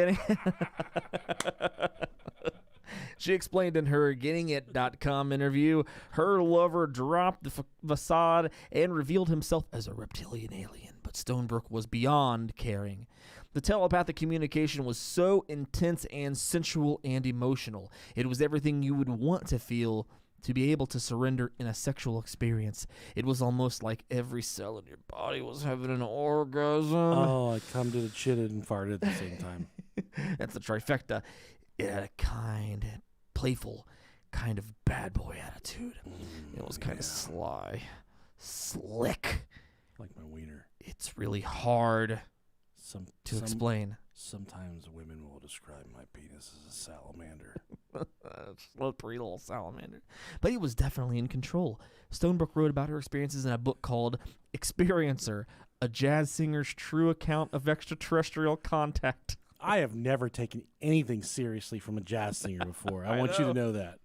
her gettingit.com interview, her lover dropped the facade and revealed himself as a reptilian alien, but Stonebrook was beyond caring. The telepathic communication was so intense and sensual and emotional. It was everything you would want to feel to be able to surrender in a sexual experience. It was almost like every cell in your body was having an orgasm. Oh, I come to the chitted and farted at the same time. That's the trifecta. It had a kind, playful, kind of bad boy attitude. It was kind of sly, slick. Like my wiener. It's really hard to explain. Sometimes women will describe my penis as a salamander. A pretty little salamander. But he was definitely in control. Stonebrook wrote about her experiences in a book called Experiencer, a jazz singer's true account of extraterrestrial contact. I have never taken anything seriously from a jazz singer before. I want you to know that.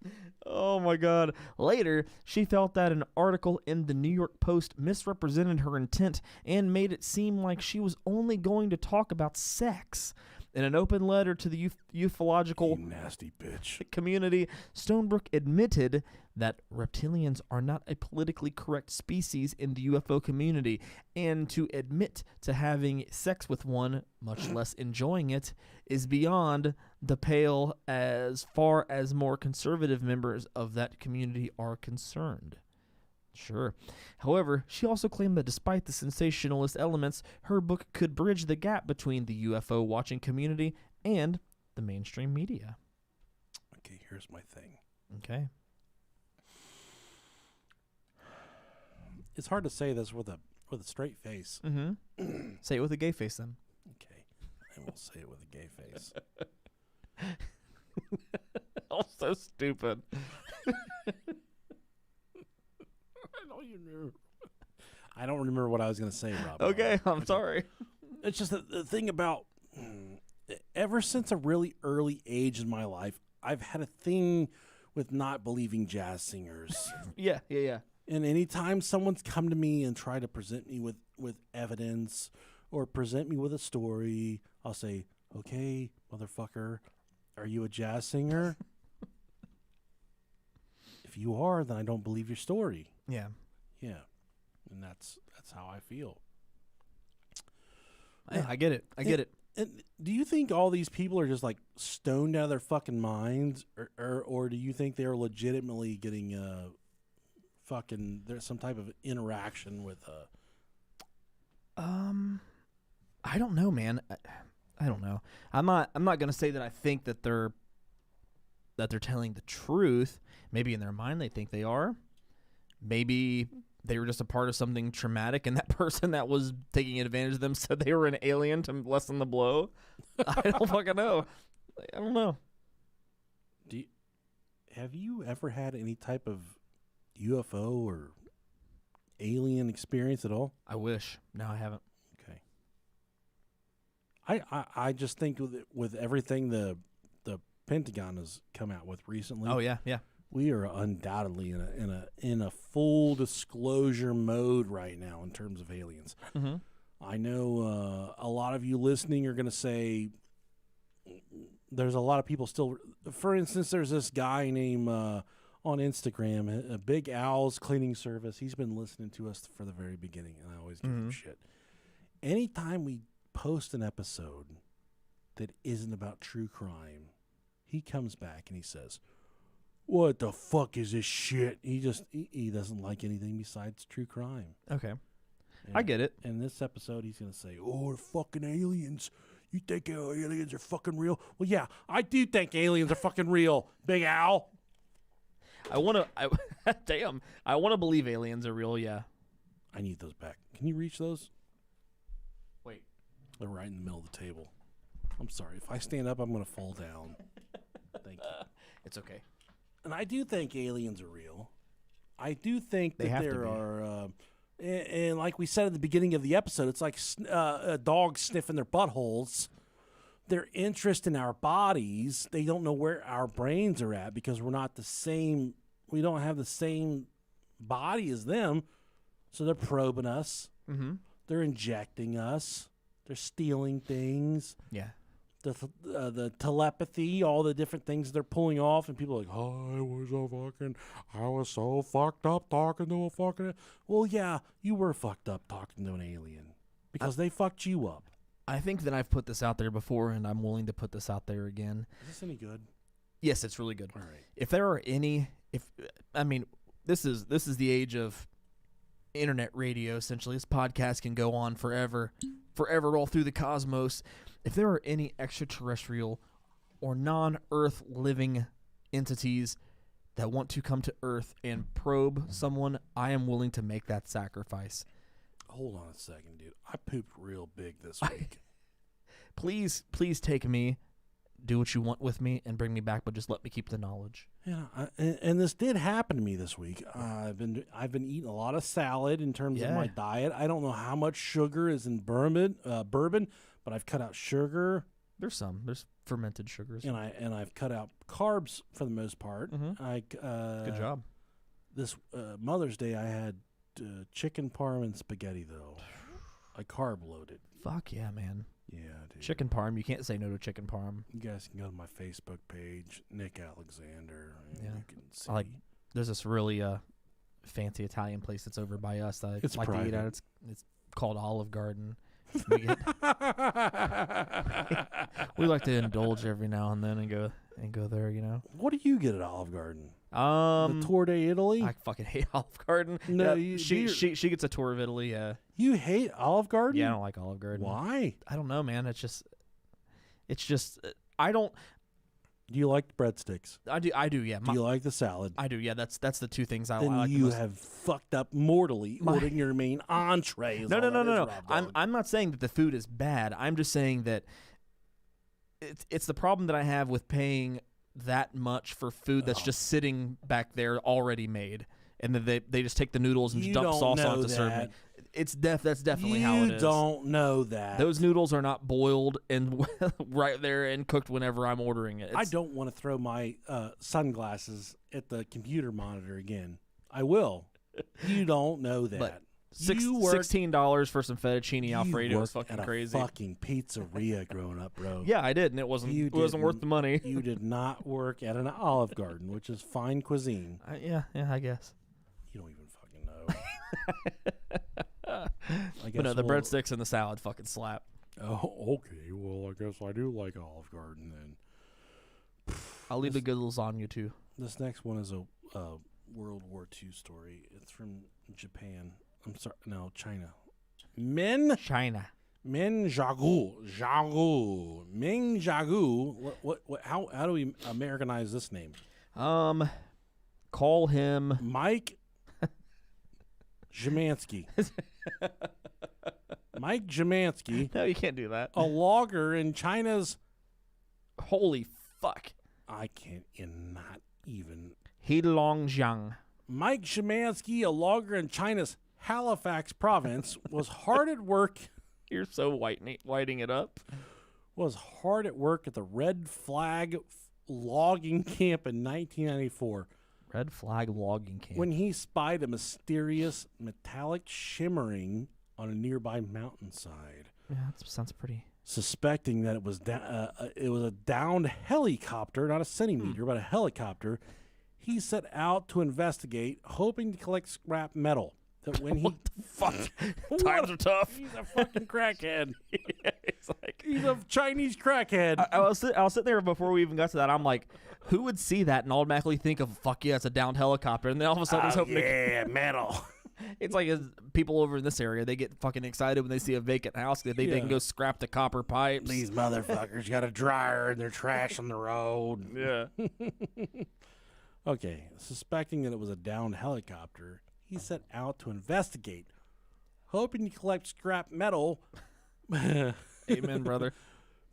Oh my God. Later, she felt that an article in the New York Post misrepresented her intent and made it seem like she was only going to talk about sex. In an open letter to the ufological You nasty bitch. community, Stonebrook admitted that reptilians are not a politically correct species in the UFO community, and to admit to having sex with one, much less enjoying it, is beyond the pale as far as more conservative members of that community are concerned. Sure. However, she also claimed that despite the sensationalist elements, her book could bridge the gap between the UFO watching community and the mainstream media. Okay, here's my thing. Okay. It's hard to say this with a straight face. Mm-hmm. Say it with a gay face, then. Okay, I will say it with a gay face. Oh, so stupid. I don't remember what I was going to say, Rob. Okay, I'm sorry. It's just the thing about ever since a really early age in my life, I've had a thing with not believing jazz singers. Yeah. And anytime someone's come to me and try to present me with evidence or present me with a story, I'll say, okay, motherfucker, are you a jazz singer? If you are, then I don't believe your story. Yeah. Yeah. And that's how I feel. I get it. And do you think all these people are just like stoned out of their fucking minds, or do you think they're legitimately getting there's some type of interaction with I don't know, man. I don't know. I'm not gonna say that I think that they're telling the truth. Maybe in their mind they think they are. Maybe they were just a part of something traumatic, and that person that was taking advantage of them said they were an alien to lessen the blow. I don't fucking know. I don't know. Have you ever had any type of UFO or alien experience at all? I wish. No, I haven't. Okay. I just think with everything the Pentagon has come out with recently. Oh yeah. We are undoubtedly in a full disclosure mode right now in terms of aliens. Mm-hmm. I know a lot of you listening are going to say there's a lot of people still. For instance, there's this guy named on Instagram, a Big Owl's Cleaning Service. He's been listening to us for the very beginning, and I always give him shit. Anytime we post an episode that isn't about true crime, he comes back and he says, "What the fuck is this shit?" He doesn't like anything besides true crime. Okay. And I get it. In this episode, he's going to say, "Oh, they're fucking aliens. You think aliens are fucking real? Well, yeah, I do think aliens are fucking real, Big Al. I want to. Damn. I want to believe aliens are real. Yeah. I need those back. Can you reach those? Wait. They're right in the middle of the table. I'm sorry. If I stand up, I'm going to fall down. Thank you. It's okay. And I do think aliens are real. I do think They that have to there be. are, and like we said at the beginning of the episode, it's like dogs sniffing their buttholes. Their interest in our bodies, they don't know where our brains are at because we're not the same. We don't have the same body as them. So they're probing us. Mm-hmm. They're injecting us. They're stealing things. Yeah. The telepathy, all the different things they're pulling off, and people are like, I was so fucked up talking to a fucking. Well, yeah, you were fucked up talking to an alien because they fucked you up. I think that I've put this out there before, and I'm willing to put this out there again. Is this any good? Yes, it's really good. All right. If there are any, this is the age of internet radio. Essentially, this podcast can go on forever all through the cosmos. If there are any extraterrestrial or non-Earth living entities that want to come to Earth and probe someone, I am willing to make that sacrifice. Hold on a second, dude. I pooped real big this week. Please take me, do what you want with me, and bring me back, but just let me keep the knowledge. Yeah, and this did happen to me this week. I've been eating a lot of salad in terms of my diet. I don't know how much sugar is in bourbon, but I've cut out sugar. There's fermented sugars. And I've cut out carbs for the most part. Mm-hmm. Good job. This Mother's Day, I had chicken parm and spaghetti though. I carb loaded. Fuck yeah, man. Yeah, dude. Chicken parm. You can't say no to chicken parm. You guys can go to my Facebook page, Nick Alexander. And Yeah. you can see. There's this really fancy Italian place that's over by us that It's I like to eat private. at. It's called Olive Garden. We like to indulge every now and then and go there, you know. What do you get at Olive Garden? The The Tour de Italy? I fucking hate Olive Garden. No, she gets a tour of Italy. Yeah, You hate Olive Garden? yeah. I don't like Olive Garden. Why? I don't know, man. It's just I don't. Do you like breadsticks? I do. Yeah. Do you like the salad? I do. Yeah. That's the two things I Then like. the you most. have fucked up mortally ordering your main entree. is No. all that is, Rob Dog. I'm not saying that the food is bad. I'm just saying that it's the problem that I have with paying that much for food that's just sitting back there already made, and then they just take the noodles and You just dump don't sauce on know it to serve me. that. That's definitely you how it is. don't know that. Those noodles are not boiled and right there and cooked whenever I'm ordering it. I don't want to throw my sunglasses at the computer monitor again. I will. You don't know that. But You worked- $16 for some fettuccine Alfredo is worked fucking at crazy. A fucking pizzeria growing up, bro. Yeah, I did, and it wasn't worth the money. You did not work at an Olive Garden, which is fine cuisine. Yeah, I guess. You don't even fucking know. I guess But no, the we'll- breadsticks and the salad fucking slap. Oh, okay. Well, I guess I do like Olive Garden then. I'll leave the good lasagna too. This next one is a World War II story. It's from Japan. I'm sorry, no, China. China. Min Jagu. Ming Jagu. What how do we Americanize this name? Call him Mike Zemansky. Mike Zemansky, No, you can't do that. a logger in China's. Holy fuck. I can't not even. He Longjiang. Mike Zemansky, a logger in China's Halifax province, was hard at work. You're so whiting it up. Was hard at work at the Red Flag logging camp in 1994 Red flag logging camp. when he spied a mysterious metallic shimmering on a nearby mountainside. Yeah, that sounds pretty. Suspecting that it was a downed helicopter, not a centimeter, but a helicopter, he set out to investigate, hoping to collect scrap metal. That when he Fuck. Times are tough. he's a fucking crackhead. Yeah, it's like He's a Chinese crackhead. I was sitting there before we even got to that. I'm like, who would see that and automatically think of fuck yeah, it's a downed helicopter, and then all of a sudden he's hoping yeah, metal. It's like people over in this area, they get fucking excited when they see a vacant house. They think they can go scrap the copper pipes. These motherfuckers got a dryer and their trash on the road. Yeah. Okay, suspecting that it was a downed helicopter, he set out to investigate, hoping to collect scrap metal. Amen, brother.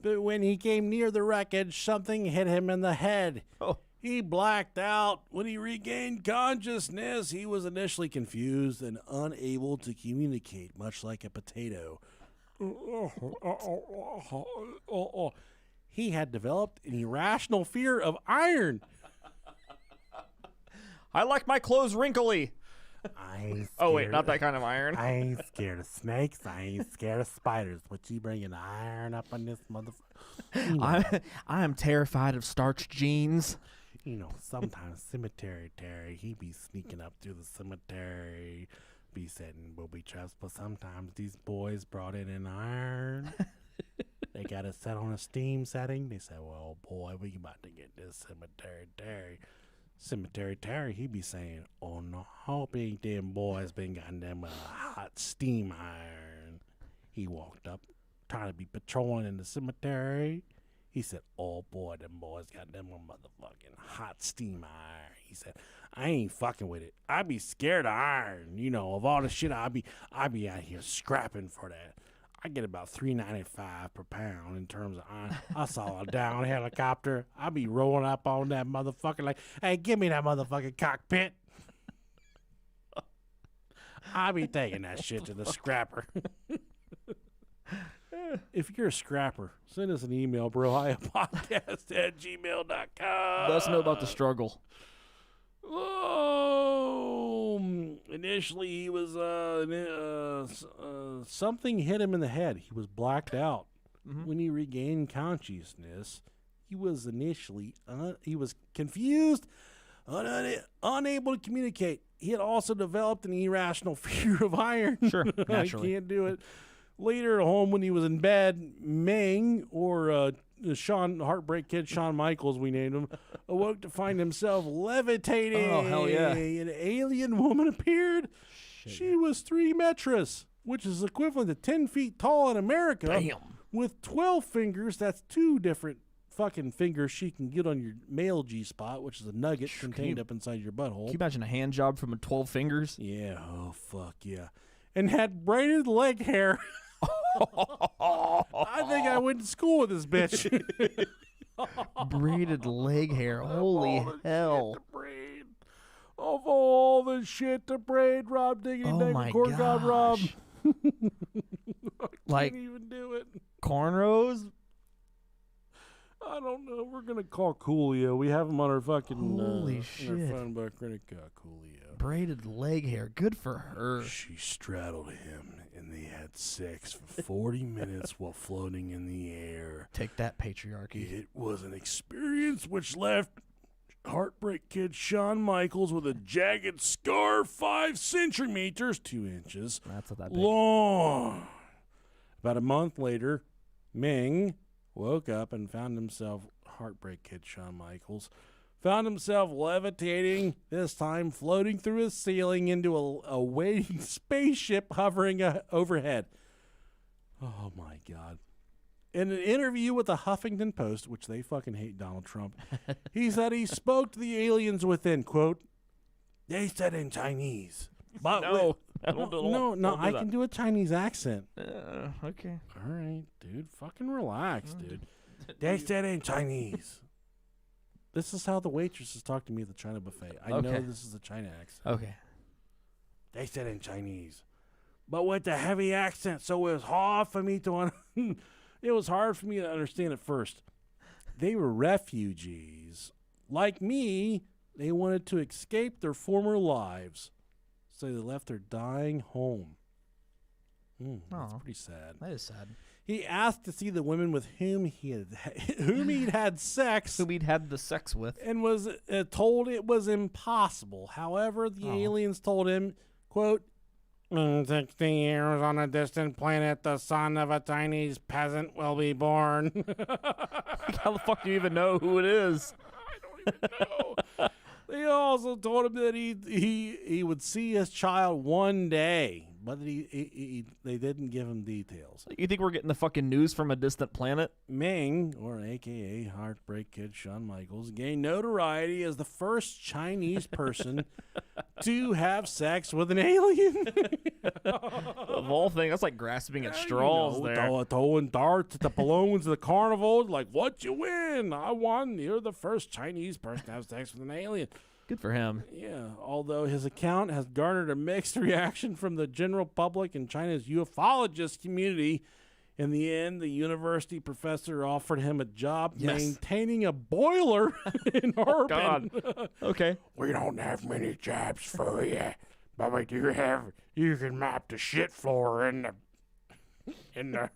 But when he came near the wreckage, something hit him in the head. Oh. He blacked out. When he regained consciousness, he was initially confused and unable to communicate, much like a potato. He had developed an irrational fear of iron. I like my clothes wrinkly. Oh, wait, not that kind of iron. I ain't scared of snakes. I ain't scared of spiders. What you bringing iron up on this motherfucker? I am terrified of starched jeans. You know, sometimes Cemetery Terry, he be sneaking up through the cemetery, be setting booby traps, but sometimes these boys brought in an iron. They got it set on a steam setting. They said, well, boy, we about to get this Cemetery Terry. Cemetery Terry, he be saying, oh, no, hope ain't them boys been got them hot steam iron. He walked up, trying to be patrolling in the cemetery. He said, oh, boy, them boys got them motherfucking hot steam iron. He said, I ain't fucking with it. I be scared of iron. You know, of all the shit I be out here scrapping for that. I get about $3.95 per pound in terms of iron. I saw a down helicopter. I be rolling up on that motherfucker like, hey, give me that motherfucking cockpit. I be taking that shit to the scrapper. If you're a scrapper, send us an email, brohiapodcast@gmail.com. Let us know about the struggle. Oh, initially he was something hit him in the head. He was blacked out. When he regained consciousness, he was initially he was confused, unable to communicate. He had also developed an irrational fear of iron. Sure, naturally. I can't do it. Later at home, when he was in bed, Meng, or Heartbreak Kid Shawn Michaels, we named him, awoke to find himself levitating. Oh, hell yeah. An alien woman appeared. She was 3 meters, which is equivalent to 10 feet tall in America. Damn. With 12 fingers. That's 2 different fucking fingers she can get on your male G-spot, which is a nugget contained up inside your butthole. Can you imagine a hand job from 12 fingers? Yeah, oh, fuck yeah. And had braided leg hair. I think I went to school with this bitch. Braided leg hair. Holy hell. Of all the shit to braid, Rob Diggity Oh my Corn God Rob. gosh. I Like can't even do it. cornrows? I don't know. We're gonna call Coolio. We have him on our fucking Holy in our shit. phone book. We're gonna call Coolio. Braided leg hair. Good for her. She straddled him, and they had sex for 40 minutes while floating in the air. Take that, patriarchy. It was an experience which left Heartbreak Kid Shawn Michaels with a jagged scar 5 centimeters, 2 inches, That's not that big. long. About a month later, Ming woke up and found himself, Heartbreak Kid Shawn Michaels, found himself levitating, this time floating through his ceiling into a waiting spaceship hovering overhead. Oh, my God. In an interview with the Huffington Post, which they fucking hate Donald Trump, he said he spoke to the aliens within, quote, they said in Chinese. But No, I that. can do a Chinese accent. Okay. All right, dude. Fucking relax, dude. They said in Chinese. This is how the waitresses talk to me at the China buffet. I know Okay. this is a China accent. Okay. They said in Chinese, but with the heavy accent, so it was hard for me to it was hard for me to understand at first. They were refugees. Like me, they wanted to escape their former lives. So they left their dying home. That's Aw. pretty sad. That is sad. He asked to see the women with whom he'd had sex, Who we'd had the sex with. and was told it was impossible. However, the aliens told him, quote, "In 60 years on a distant planet, the son of a Chinese peasant will be born." How the fuck do you even know who it is? I don't even know. They also told him that he would see his child one day, but they didn't give him details. You think we're getting the fucking news from a distant planet? Ming, or AKA Heartbreak Kid Shawn Michaels, gained notoriety as the first Chinese person to have sex with an alien. Of all things, that's like grasping at straws there. Throwing darts at the balloons of the carnival. Like, what you win? I won. You're the first Chinese person to have sex with an alien. Good for him. Yeah, although his account has garnered a mixed reaction from the general public and China's ufologist community. In the end, the university professor offered him a job maintaining a boiler in Urban. God. Okay. We don't have many jobs for you, but we do have. You can mop the shit floor in the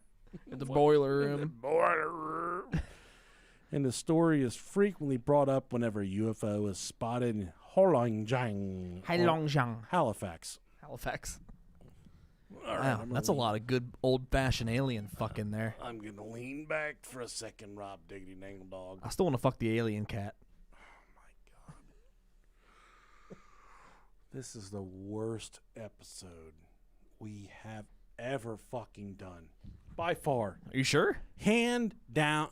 The boiler room. boiler room. And the story is frequently brought up whenever a UFO is spotted in Heilongjiang, Halifax. Halifax. All right, Wow, that's a lot of good old-fashioned alien fucking there. I'm going to lean back for a second, Rob Diggity Dangle Dog. I still want to fuck the alien cat. This is the worst episode we have ever fucking done. By far. Are you sure? Hands down,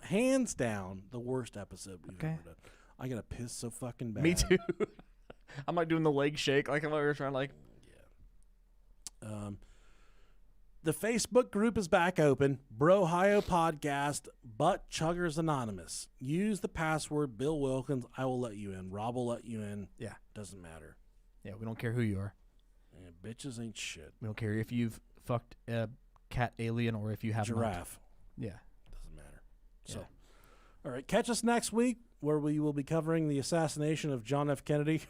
the worst episode we've ever done. I gotta piss so fucking bad. Me too. I'm like doing the leg shake, like I'm trying to like. The Facebook group is back open. Brohio Podcast, Butt Chuggers Anonymous. Use the password Bill Wilkins. I will let you in. Rob will let you in. Yeah. Doesn't matter. Yeah, we don't care who you are. And bitches ain't shit. We don't care if you've fucked a cat alien or if you have Giraffe. Not. Yeah. Doesn't matter. Yeah. So, all right. Catch us next week where we will be covering the assassination of John F. Kennedy.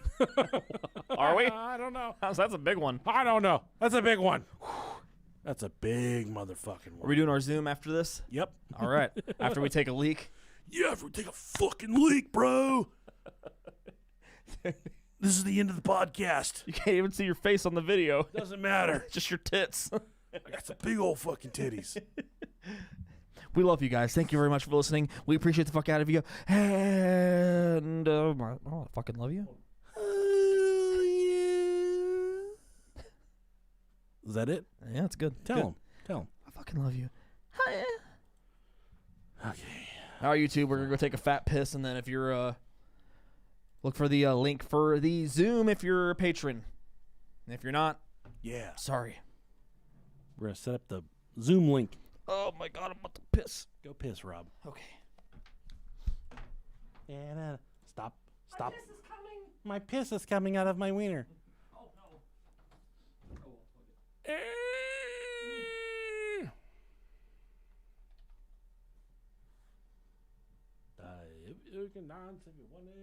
Are we? I don't know. That's a big one. I don't know. That's a big one. That's a big motherfucking one. Are we doing our Zoom after this? Yep. All right. After we take a leak. Yeah, after we take a fucking leak, bro. This is the end of the podcast. You can't even see your face on the video. Doesn't matter. Just your tits. I got some big old fucking titties. We love you guys. Thank you very much for listening. We appreciate the fuck out of you. And I fucking love you. Is that it? Yeah, it's good. Tell him. I fucking love you. Okay. All right, YouTube, we're going to go take a fat piss, and then if you're, look for the link for the Zoom if you're a patron. And if you're not, Yeah. sorry. We're going to set up the Zoom link. Oh, my God, I'm about to piss. Go piss, Rob. Okay. And stop. My piss is coming. My piss is coming out of my wiener. Oh, no. If you can dance if you want to.